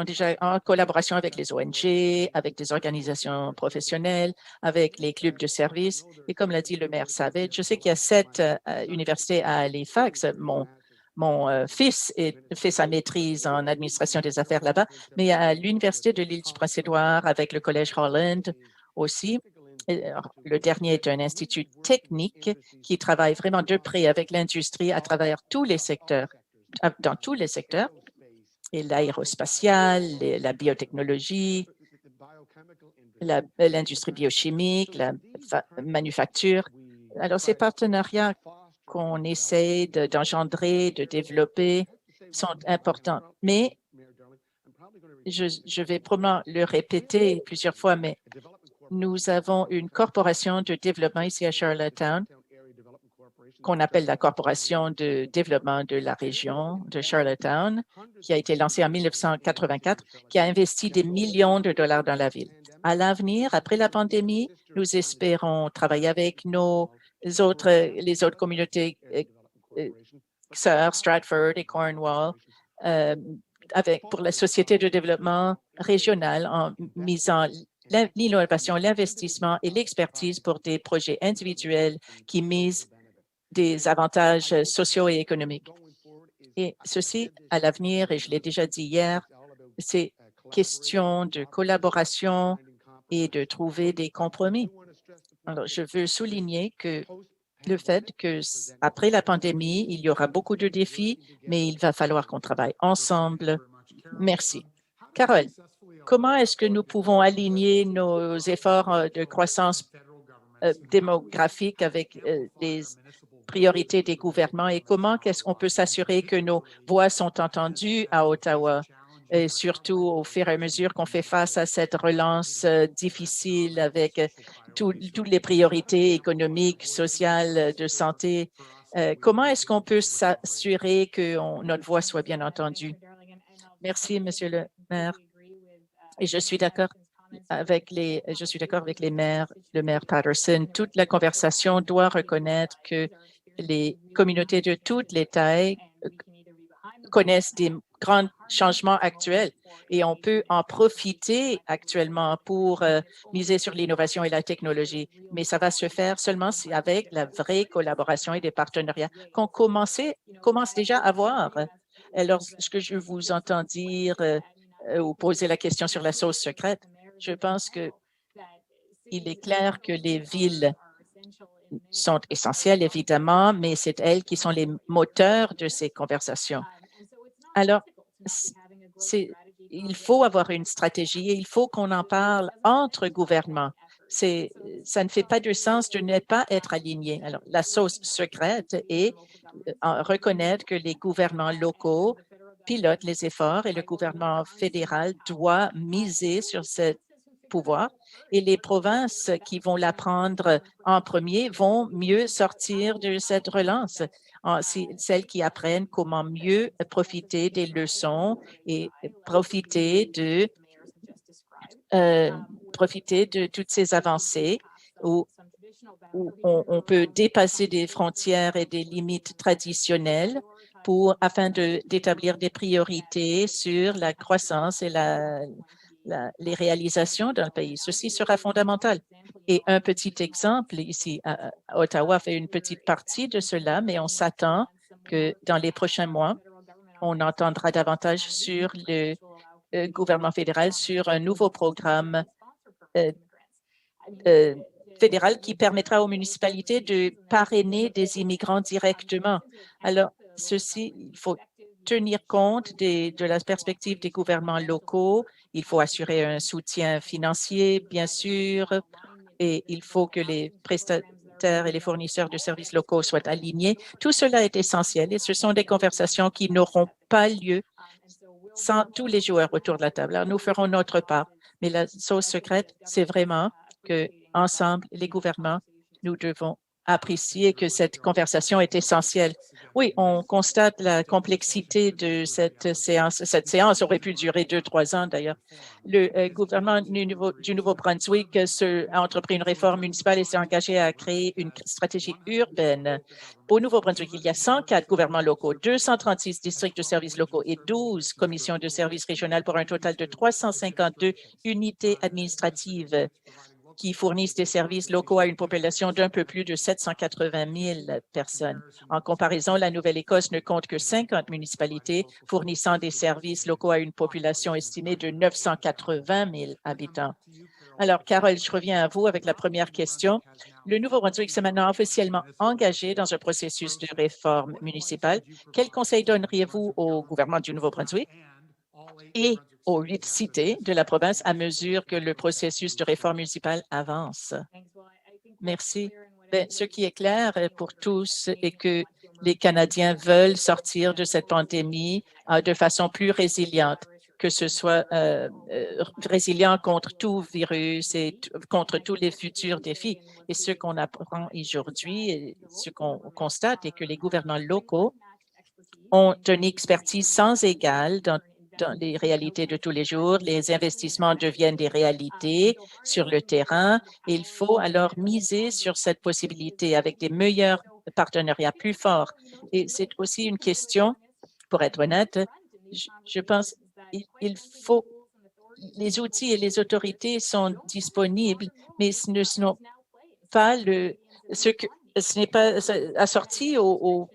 déjà en collaboration avec les ONG, avec des organisations professionnelles, avec les clubs de services. Et comme l'a dit le maire Savage, je sais qu'il y a 7 universités à Halifax. Mon fils fait sa maîtrise en administration des affaires là-bas, mais à l'Université de l'île du Prince-Édouard, avec le Collège Holland aussi. Le dernier est un institut technique qui travaille vraiment de près avec l'industrie à travers tous les secteurs, dans tous les secteurs, et l'aérospatiale, la biotechnologie, l'industrie biochimique, la manufacture. Alors, ces partenariats qu'on essaie d'engendrer, de développer sont importants. Mais je vais probablement le répéter plusieurs fois, mais nous avons une corporation de développement ici à Charlottetown qu'on appelle la Corporation de développement de la région de Charlottetown, qui a été lancée en 1984, qui a investi des millions de dollars dans la ville. À l'avenir, après la pandémie, nous espérons travailler avec les autres communautés sœurs, Stratford et Cornwall, pour la Société de développement régional en misant l'innovation, l'investissement et l'expertise pour des projets individuels qui misent des avantages sociaux et économiques. Et ceci, à l'avenir, et je l'ai déjà dit hier, c'est question de collaboration et de trouver des compromis. Alors, je veux souligner que le fait qu'après la pandémie, il y aura beaucoup de défis, mais il va falloir qu'on travaille ensemble. Merci. Carole, comment est-ce que nous pouvons aligner nos efforts de croissance démographique avec les priorités des gouvernements et comment est-ce qu'on peut s'assurer que nos voix sont entendues à Ottawa, et surtout au fur et à mesure qu'on fait face à cette relance difficile avec toutes les priorités économiques, sociales, de santé. Comment est-ce qu'on peut s'assurer que notre voix soit bien entendue? Merci, Monsieur le maire. Et je suis d'accord avec le maire Patterson. Toute la conversation doit reconnaître que les communautés de toutes les tailles connaissent des grands changements actuels et on peut en profiter actuellement pour miser sur l'innovation et la technologie. Mais ça va se faire seulement avec la vraie collaboration et des partenariats qu'on commence déjà à voir. Alors, ce que je vous entends dire ou poser la question sur la sauce secrète, je pense qu'il est clair que les villes sont essentielles, évidemment, mais c'est elles qui sont les moteurs de ces conversations. Alors, il faut avoir une stratégie et il faut qu'on en parle entre gouvernements. Ça ne fait pas de sens de ne pas être aligné. Alors, la sauce secrète est reconnaître que les gouvernements locaux pilotent les efforts et le gouvernement fédéral doit miser sur ce pouvoir et les provinces qui vont la prendre en premier vont mieux sortir de cette relance. Celles qui apprennent comment mieux profiter des leçons et profiter de toutes ces avancées où on peut dépasser des frontières et des limites traditionnelles afin d'établir des priorités sur la croissance et les réalisations dans le pays. Ceci sera fondamental. Et un petit exemple ici, Ottawa fait une petite partie de cela, mais on s'attend que dans les prochains mois, on entendra davantage sur le gouvernement fédéral sur un nouveau programme fédéral qui permettra aux municipalités de parrainer des immigrants directement. Alors, il faut tenir compte de la perspective des gouvernements locaux. Il faut assurer un soutien financier, bien sûr, et il faut que les prestataires et les fournisseurs de services locaux soient alignés. Tout cela est essentiel et ce sont des conversations qui n'auront pas lieu sans tous les joueurs autour de la table. Alors, nous ferons notre part. Mais la sauce secrète, c'est vraiment que ensemble, les gouvernements, nous devons apprécier que cette conversation est essentielle. Oui, on constate la complexité de cette séance. Cette séance aurait pu durer 2-3 ans d'ailleurs. Le gouvernement du Nouveau-Brunswick a entrepris une réforme municipale et s'est engagé à créer une stratégie urbaine. Au Nouveau-Brunswick, il y a 104 gouvernements locaux, 236 districts de services locaux et 12 commissions de services régionales pour un total de 352 unités administratives qui fournissent des services locaux à une population d'un peu plus de 780 000 personnes. En comparaison, la Nouvelle-Écosse ne compte que 50 municipalités fournissant des services locaux à une population estimée de 980 000 habitants. Alors, Carole, je reviens à vous avec la première question. Le Nouveau-Brunswick s'est maintenant officiellement engagé dans un processus de réforme municipale. Quel conseil donneriez-vous au gouvernement du Nouveau-Brunswick et aux 8 cités de la province à mesure que le processus de réforme municipale avance? Merci. Bien, ce qui est clair pour tous est que les Canadiens veulent sortir de cette pandémie de façon plus résiliente, que ce soit résilient contre tout virus et contre tous les futurs défis. Et ce qu'on apprend aujourd'hui, et ce qu'on constate, est que les gouvernements locaux ont une expertise sans égale dans les réalités de tous les jours. Les investissements deviennent des réalités sur le terrain. Il faut alors miser sur cette possibilité avec des meilleurs partenariats plus forts. Et c'est aussi une question, pour être honnête, je pense il faut, les outils et les autorités sont disponibles, mais ce ne sont pas ce n'est pas assorti au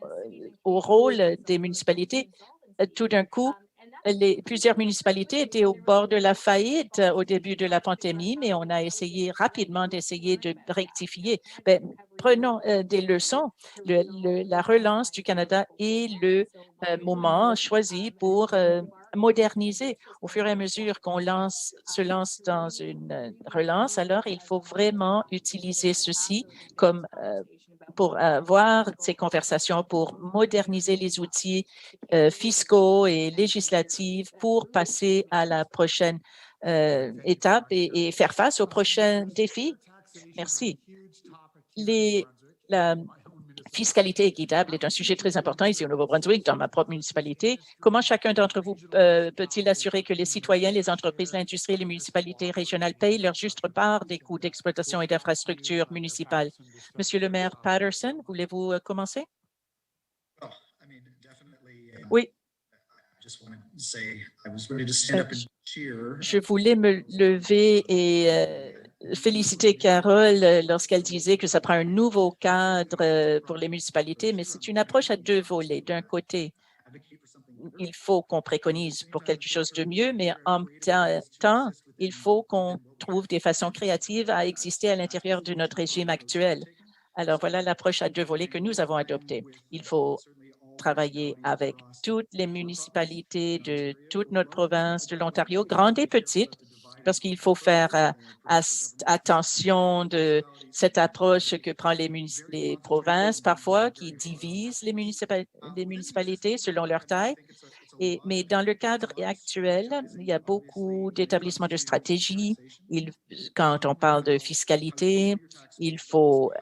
rôle des municipalités. Tout d'un coup, plusieurs municipalités étaient au bord de la faillite au début de la pandémie, mais on a essayé rapidement de rectifier. Bien, prenons des leçons. La relance du Canada est le moment choisi pour moderniser. Au fur et à mesure qu'on se lance dans une relance, alors il faut vraiment utiliser ceci comme pour avoir ces conversations, pour moderniser les outils fiscaux et législatifs pour passer à la prochaine étape et faire face aux prochains défis. Merci. La fiscalité équitable est un sujet très important ici au Nouveau-Brunswick, dans ma propre municipalité. Comment chacun d'entre vous peut-il assurer que les citoyens, les entreprises, l'industrie et les municipalités régionales payent leur juste part des coûts d'exploitation et d'infrastructures municipales? Monsieur le maire Patterson, voulez-vous commencer? Oui. Je voulais me lever et féliciter Carole lorsqu'elle disait que ça prend un nouveau cadre pour les municipalités, mais c'est une approche à deux volets. D'un côté, il faut qu'on préconise pour quelque chose de mieux, mais en même temps, il faut qu'on trouve des façons créatives à exister à l'intérieur de notre régime actuel. Alors, voilà l'approche à deux volets que nous avons adoptée. Il faut travailler avec toutes les municipalités de toute notre province de l'Ontario, grandes et petites, parce qu'il faut faire attention de cette approche que prennent les provinces parfois, qui divisent les municipalités selon leur taille. Mais dans le cadre actuel, il y a beaucoup d'établissements de stratégie. Quand on parle de fiscalité, il faut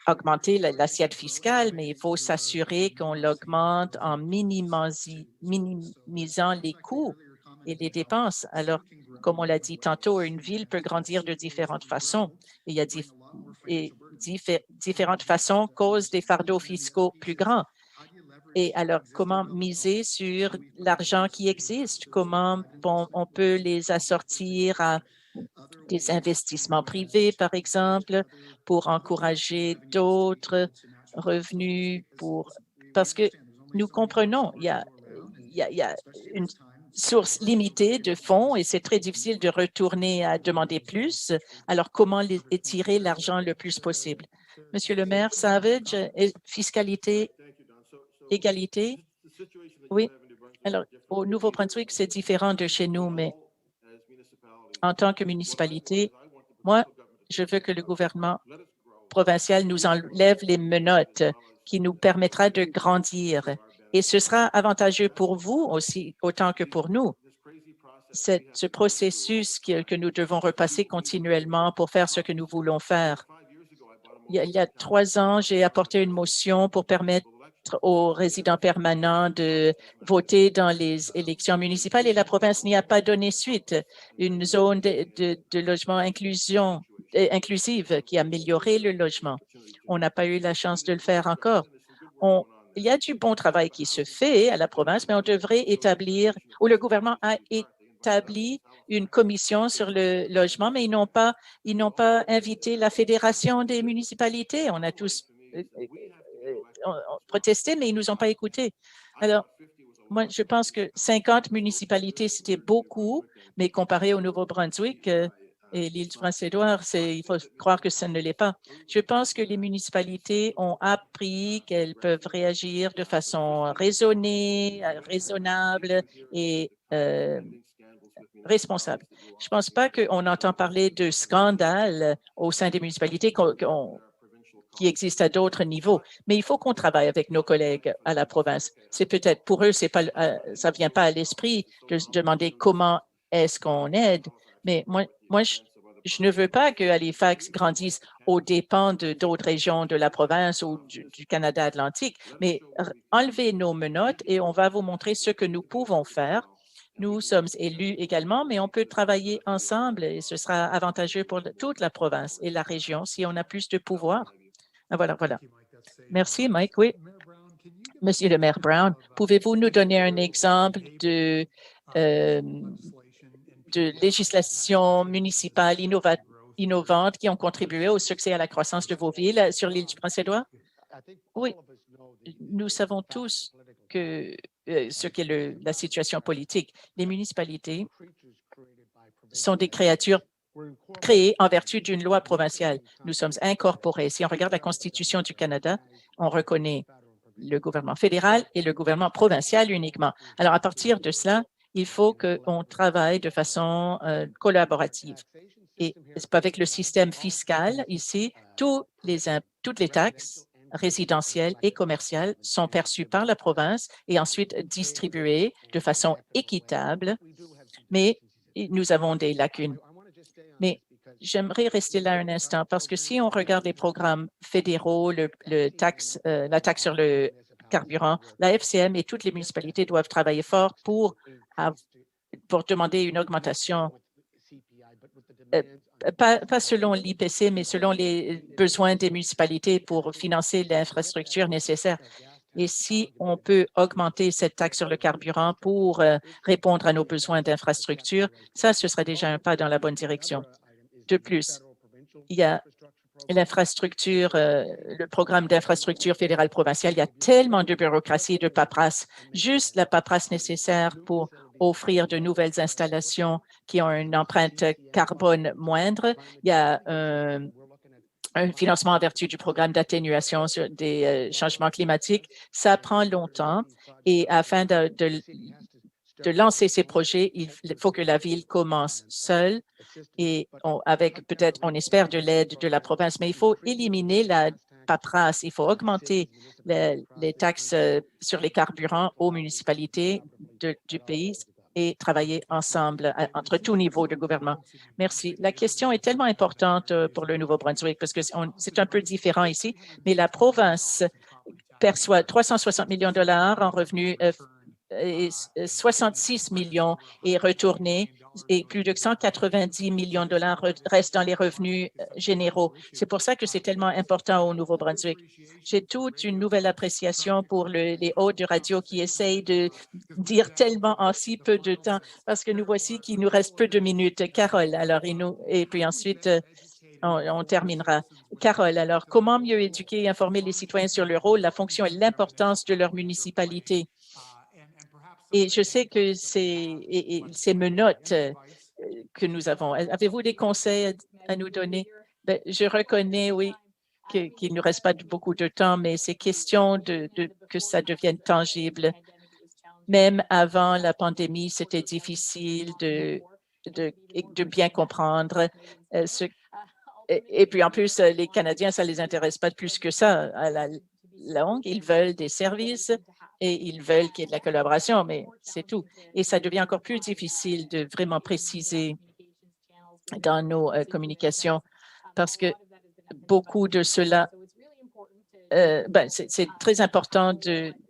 augmenter l'assiette fiscale, mais il faut s'assurer qu'on l'augmente en minimisant les coûts et les dépenses. Alors, comme on l'a dit tantôt, une ville peut grandir de différentes façons. Il y a différentes façons causent des fardeaux fiscaux plus grands. Et alors, comment miser sur l'argent qui existe? Comment on peut les assortir à des investissements privés, par exemple, pour encourager d'autres revenus, parce que nous comprenons, il y a une source limitée de fonds et c'est très difficile de retourner à demander plus. Alors, comment étirer l'argent le plus possible? Monsieur le maire Savage, fiscalité, égalité? Oui. Alors, au Nouveau-Brunswick, c'est différent de chez nous, mais en tant que municipalité, moi, je veux que le gouvernement provincial nous enlève les menottes qui nous permettra de grandir Et ce sera avantageux pour vous aussi, autant que pour nous. Ce processus que nous devons repasser continuellement pour faire ce que nous voulons faire. Il y a 3 ans, j'ai apporté une motion pour permettre aux résidents permanents de voter dans les élections municipales et la province n'y a pas donné suite. Une zone de logement inclusive qui améliorait le logement. On n'a pas eu la chance de le faire encore. Il y a du bon travail qui se fait à la province, mais on devrait établir, ou le gouvernement a établi une commission sur le logement, mais ils n'ont pas invité la Fédération des municipalités. On a tous protesté, mais ils ne nous ont pas écoutés. Alors, moi, je pense que 50 municipalités, c'était beaucoup, mais comparé au Nouveau-Brunswick et l'île du Prince-Édouard, il faut croire que ça ne l'est pas. Je pense que les municipalités ont appris qu'elles peuvent réagir de façon raisonnée, raisonnable et responsable. Je ne pense pas qu'on entend parler de scandales au sein des municipalités qui existent à d'autres niveaux, mais il faut qu'on travaille avec nos collègues à la province. C'est peut-être pour eux, ça ne vient pas à l'esprit de se demander comment est-ce qu'on aide, mais moi je ne veux pas que Halifax grandisse aux dépens d'autres régions de la province ou du Canada Atlantique, mais enlevez nos menottes et on va vous montrer ce que nous pouvons faire. Nous sommes élus également, mais on peut travailler ensemble et ce sera avantageux pour toute la province et la région si on a plus de pouvoir. Voilà. Merci, Mike. Oui. Monsieur le maire Brown, pouvez-vous nous donner un exemple de législation municipale innovante qui ont contribué au succès et à la croissance de vos villes sur l'île du Prince-Édouard? Oui, nous savons tous que ce qu'est la situation politique. Les municipalités sont des créatures créées en vertu d'une loi provinciale. Nous sommes incorporés. Si on regarde la Constitution du Canada, on reconnaît le gouvernement fédéral et le gouvernement provincial uniquement. Alors, à partir de cela, il faut qu'on travaille de façon collaborative. Et avec le système fiscal ici, toutes les taxes résidentielles et commerciales sont perçues par la province et ensuite distribuées de façon équitable, mais nous avons des lacunes. Mais j'aimerais rester là un instant parce que si on regarde les programmes fédéraux, la taxe sur le carburant, la FCM et toutes les municipalités doivent travailler fort pour demander une augmentation, pas selon l'IPC, mais selon les besoins des municipalités pour financer l'infrastructure nécessaire. Et si on peut augmenter cette taxe sur le carburant pour répondre à nos besoins d'infrastructure, ce serait déjà un pas dans la bonne direction. De plus, il y a l'infrastructure, le programme d'infrastructure fédérale provinciale. Il y a tellement de bureaucratie et de paperasse, juste la paperasse nécessaire pour offrir de nouvelles installations qui ont une empreinte carbone moindre. Il y a un financement en vertu du programme d'atténuation des changements climatiques. Ça prend longtemps et afin de lancer ces projets, il faut que la ville commence seule et avec peut-être, on espère, de l'aide de la province, mais il faut éliminer la paperasse, il faut augmenter les taxes sur les carburants aux municipalités du pays et travailler ensemble entre tous niveaux de gouvernement. Merci. La question est tellement importante pour le Nouveau-Brunswick parce que c'est un peu différent ici, mais la province perçoit 360 millions de dollars en revenus et 66 millions est retourné et plus de 190 millions de dollars restent dans les revenus généraux. C'est pour ça que c'est tellement important au Nouveau-Brunswick. J'ai toute une nouvelle appréciation pour les hôtes de radio qui essayent de dire tellement en si peu de temps parce que nous voici qu'il nous reste peu de minutes. Carole, alors, et puis ensuite, on terminera. Carole, alors, comment mieux éduquer et informer les citoyens sur le rôle, la fonction et l'importance de leur municipalité? Et je sais que ces menottes que nous avons, avez-vous des conseils à nous donner? Bien, je reconnais, oui, qu'il ne reste pas beaucoup de temps, mais c'est question que ça devienne tangible. Même avant la pandémie, c'était difficile de bien comprendre et puis en plus, les Canadiens, ça ne les intéresse pas plus que ça. longue. Ils veulent des services et ils veulent qu'il y ait de la collaboration, mais c'est tout. Et ça devient encore plus difficile de vraiment préciser dans nos communications parce que beaucoup de cela, c'est très important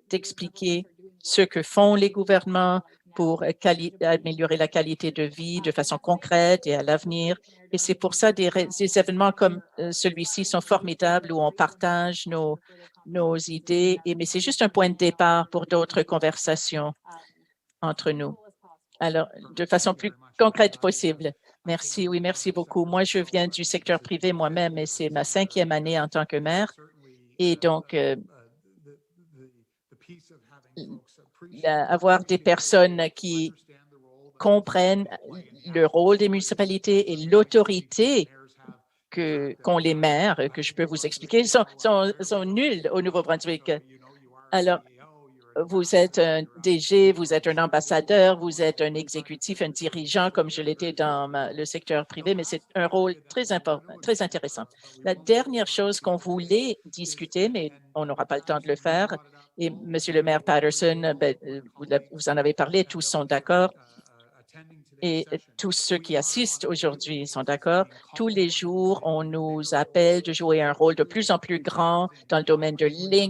d'expliquer ce que font les gouvernements pour améliorer la qualité de vie de façon concrète et à l'avenir. Et c'est pour ça des événements comme celui-ci sont formidables où on partage nos idées. Mais c'est juste un point de départ pour d'autres conversations entre nous. Alors, de façon plus concrète possible. Merci, oui, merci beaucoup. Moi, je viens du secteur privé moi-même et c'est ma 5e année en tant que maire. Et donc, avoir des personnes qui comprennent le rôle des municipalités et l'autorité qu'ont les maires, que je peux vous expliquer, sont nuls au Nouveau-Brunswick. Alors, vous êtes un DG, vous êtes un ambassadeur, vous êtes un exécutif, un dirigeant, comme je l'étais dans le secteur privé, mais c'est un rôle très important, très intéressant. La dernière chose qu'on voulait discuter, mais on n'aura pas le temps de le faire, et Monsieur le maire Patterson, vous en avez parlé, tous sont d'accord. Et tous ceux qui assistent aujourd'hui sont d'accord. Tous les jours, on nous appelle de jouer un rôle de plus en plus grand dans le domaine de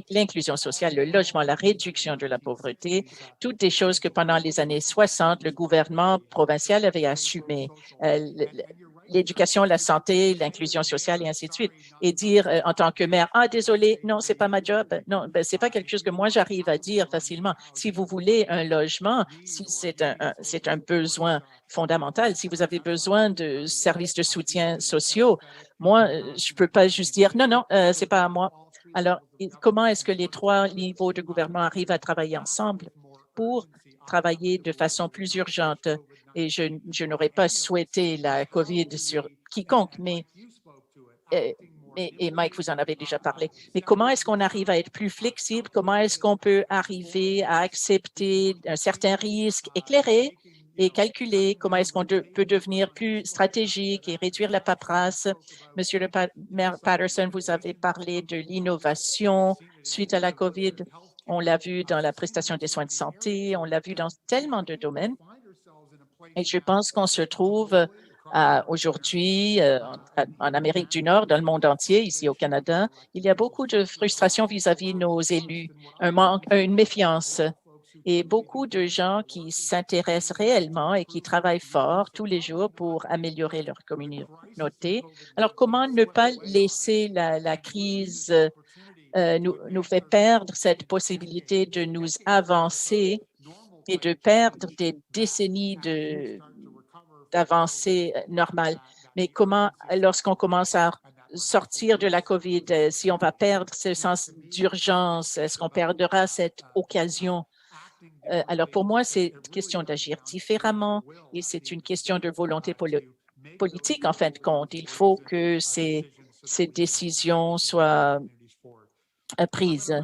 l'inclusion sociale, le logement, la réduction de la pauvreté, toutes des choses que pendant les années 60, le gouvernement provincial avait assumées. L'éducation, la santé, l'inclusion sociale et ainsi de suite. Et dire en tant que maire, « Ah, désolé, non, c'est pas ma job. » Non, c'est pas quelque chose que moi, j'arrive à dire facilement. Si vous voulez un logement, si c'est un besoin fondamental, si vous avez besoin de services de soutien sociaux, moi, je peux pas juste dire, « Non, non, c'est pas à moi. » Alors, comment est-ce que les 3 niveaux de gouvernement arrivent à travailler ensemble pour travailler de façon plus urgente? Et je n'aurais pas souhaité la COVID sur quiconque, et Mike, vous en avez déjà parlé. Mais comment est-ce qu'on arrive à être plus flexible? Comment est-ce qu'on peut arriver à accepter un certain risque éclairé et calculé? Comment est-ce qu'on peut devenir plus stratégique et réduire la paperasse? Monsieur le maire Patterson, vous avez parlé de l'innovation suite à la COVID. On l'a vu dans la prestation des soins de santé, on l'a vu dans tellement de domaines. Et je pense qu'on se trouve aujourd'hui en Amérique du Nord, dans le monde entier, ici au Canada, il y a beaucoup de frustration vis-à-vis de nos élus, une méfiance et beaucoup de gens qui s'intéressent réellement et qui travaillent fort tous les jours pour améliorer leur communauté. Alors, comment ne pas laisser la crise nous fait perdre cette possibilité de nous avancer et de perdre des décennies d'avancées normales. Mais comment, lorsqu'on commence à sortir de la COVID, si on va perdre ce sens d'urgence, est-ce qu'on perdra cette occasion? Alors, pour moi, c'est une question d'agir différemment et c'est une question de volonté politique, en fin de compte. Il faut que ces décisions soient prises.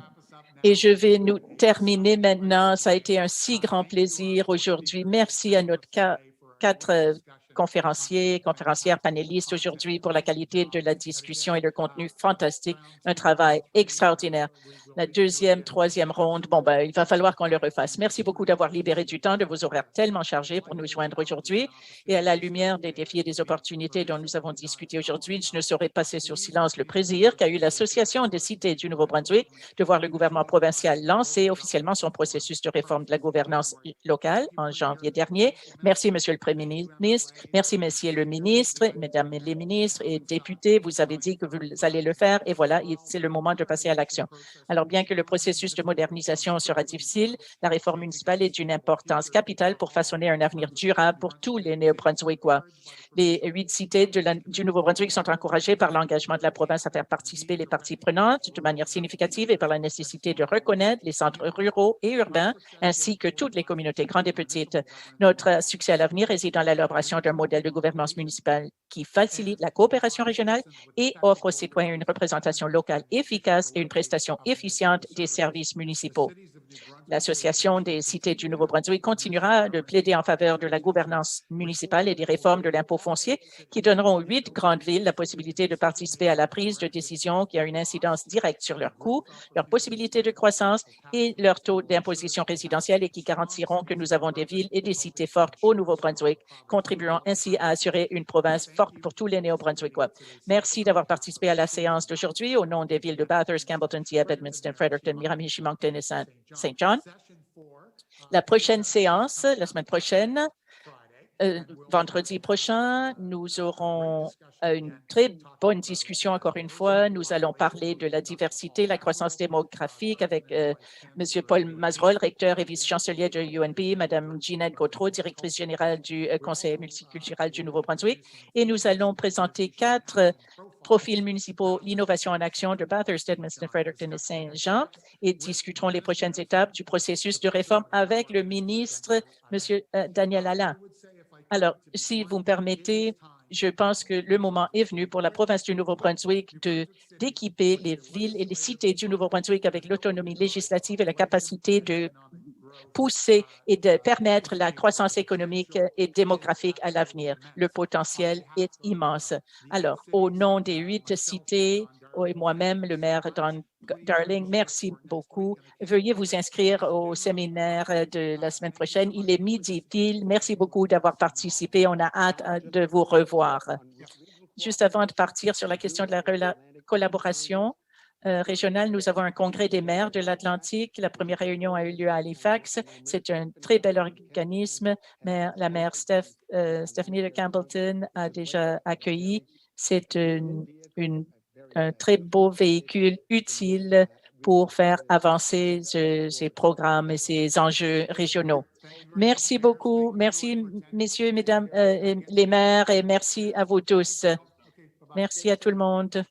Et je vais nous terminer maintenant. Ça a été un si grand plaisir aujourd'hui. Merci à notre 4 conférencières, panélistes aujourd'hui pour la qualité de la discussion et le contenu fantastique. Un travail extraordinaire. La 2e, 3e ronde, il va falloir qu'on le refasse. Merci beaucoup d'avoir libéré du temps de vos horaires tellement chargés pour nous joindre aujourd'hui. Et à la lumière des défis et des opportunités dont nous avons discuté aujourd'hui, je ne saurais passer sur silence le plaisir qu'a eu l'Association des cités du Nouveau-Brunswick de voir le gouvernement provincial lancer officiellement son processus de réforme de la gouvernance locale en janvier dernier. Merci, Monsieur le Premier ministre. Merci, Monsieur le ministre, Mesdames les ministres et députés. Vous avez dit que vous allez le faire et voilà, c'est le moment de passer à l'action. Alors, bien que le processus de modernisation sera difficile, la réforme municipale est d'une importance capitale pour façonner un avenir durable pour tous les Néo-Brunswickois. Les 8 cités du Nouveau-Brunswick sont encouragées par l'engagement de la province à faire participer les parties prenantes de manière significative et par la nécessité de reconnaître les centres ruraux et urbains ainsi que toutes les communautés grandes et petites. Notre succès à l'avenir réside dans l'élaboration d'un modèle de gouvernance municipale qui facilite la coopération régionale et offre aux citoyens une représentation locale efficace et une prestation efficiente des services municipaux. L'Association des cités du Nouveau-Brunswick continuera de plaider en faveur de la gouvernance municipale et des réformes de l'impôt foncier qui donneront aux 8 grandes villes la possibilité de participer à la prise de décision qui a une incidence directe sur leurs coûts, leurs possibilités de croissance et leur taux d'imposition résidentielle et qui garantiront que nous avons des villes et des cités fortes au Nouveau-Brunswick, contribuant ainsi à assurer une province forte pour tous les Néo-Brunswickois. Merci d'avoir participé à la séance d'aujourd'hui au nom des villes de Bathurst, Campbellton, Dieppe, Edmundston, Fredericton, Miramichi, Moncton et Saint John. La prochaine séance, la semaine prochaine, vendredi prochain, nous aurons une très bonne discussion encore une fois. Nous allons parler de la diversité, la croissance démographique avec M. Paul Mazerolle, recteur et vice-chancelier de UNB, Mme Ginette Gautreau, directrice générale du Conseil multiculturel du Nouveau-Brunswick. Et nous allons présenter 4 profils municipaux, l'innovation en action de Bathurst, Edmundston, Fredericton et Saint-Jean et discuterons les prochaines étapes du processus de réforme avec le ministre, M. Daniel Allain. Alors, si vous me permettez, je pense que le moment est venu pour la province du Nouveau-Brunswick d'équiper les villes et les cités du Nouveau-Brunswick avec l'autonomie législative et la capacité de pousser et de permettre la croissance économique et démographique à l'avenir. Le potentiel est immense. Alors, au nom des 8 cités, et moi-même, le maire Don Darling, merci beaucoup. Veuillez vous inscrire au séminaire de la semaine prochaine. Il est midi pile. Merci beaucoup d'avoir participé. On a hâte de vous revoir. Juste avant de partir sur la question de la collaboration régionale, nous avons un congrès des maires de l'Atlantique. La première réunion a eu lieu à Halifax. C'est un très bel organisme. Mais la maire Stephanie de Campbellton a déjà accueilli. C'est un très beau véhicule utile pour faire avancer ces programmes et ces enjeux régionaux. Merci beaucoup. Merci, messieurs, mesdames, les maires, et merci à vous tous. Merci à tout le monde.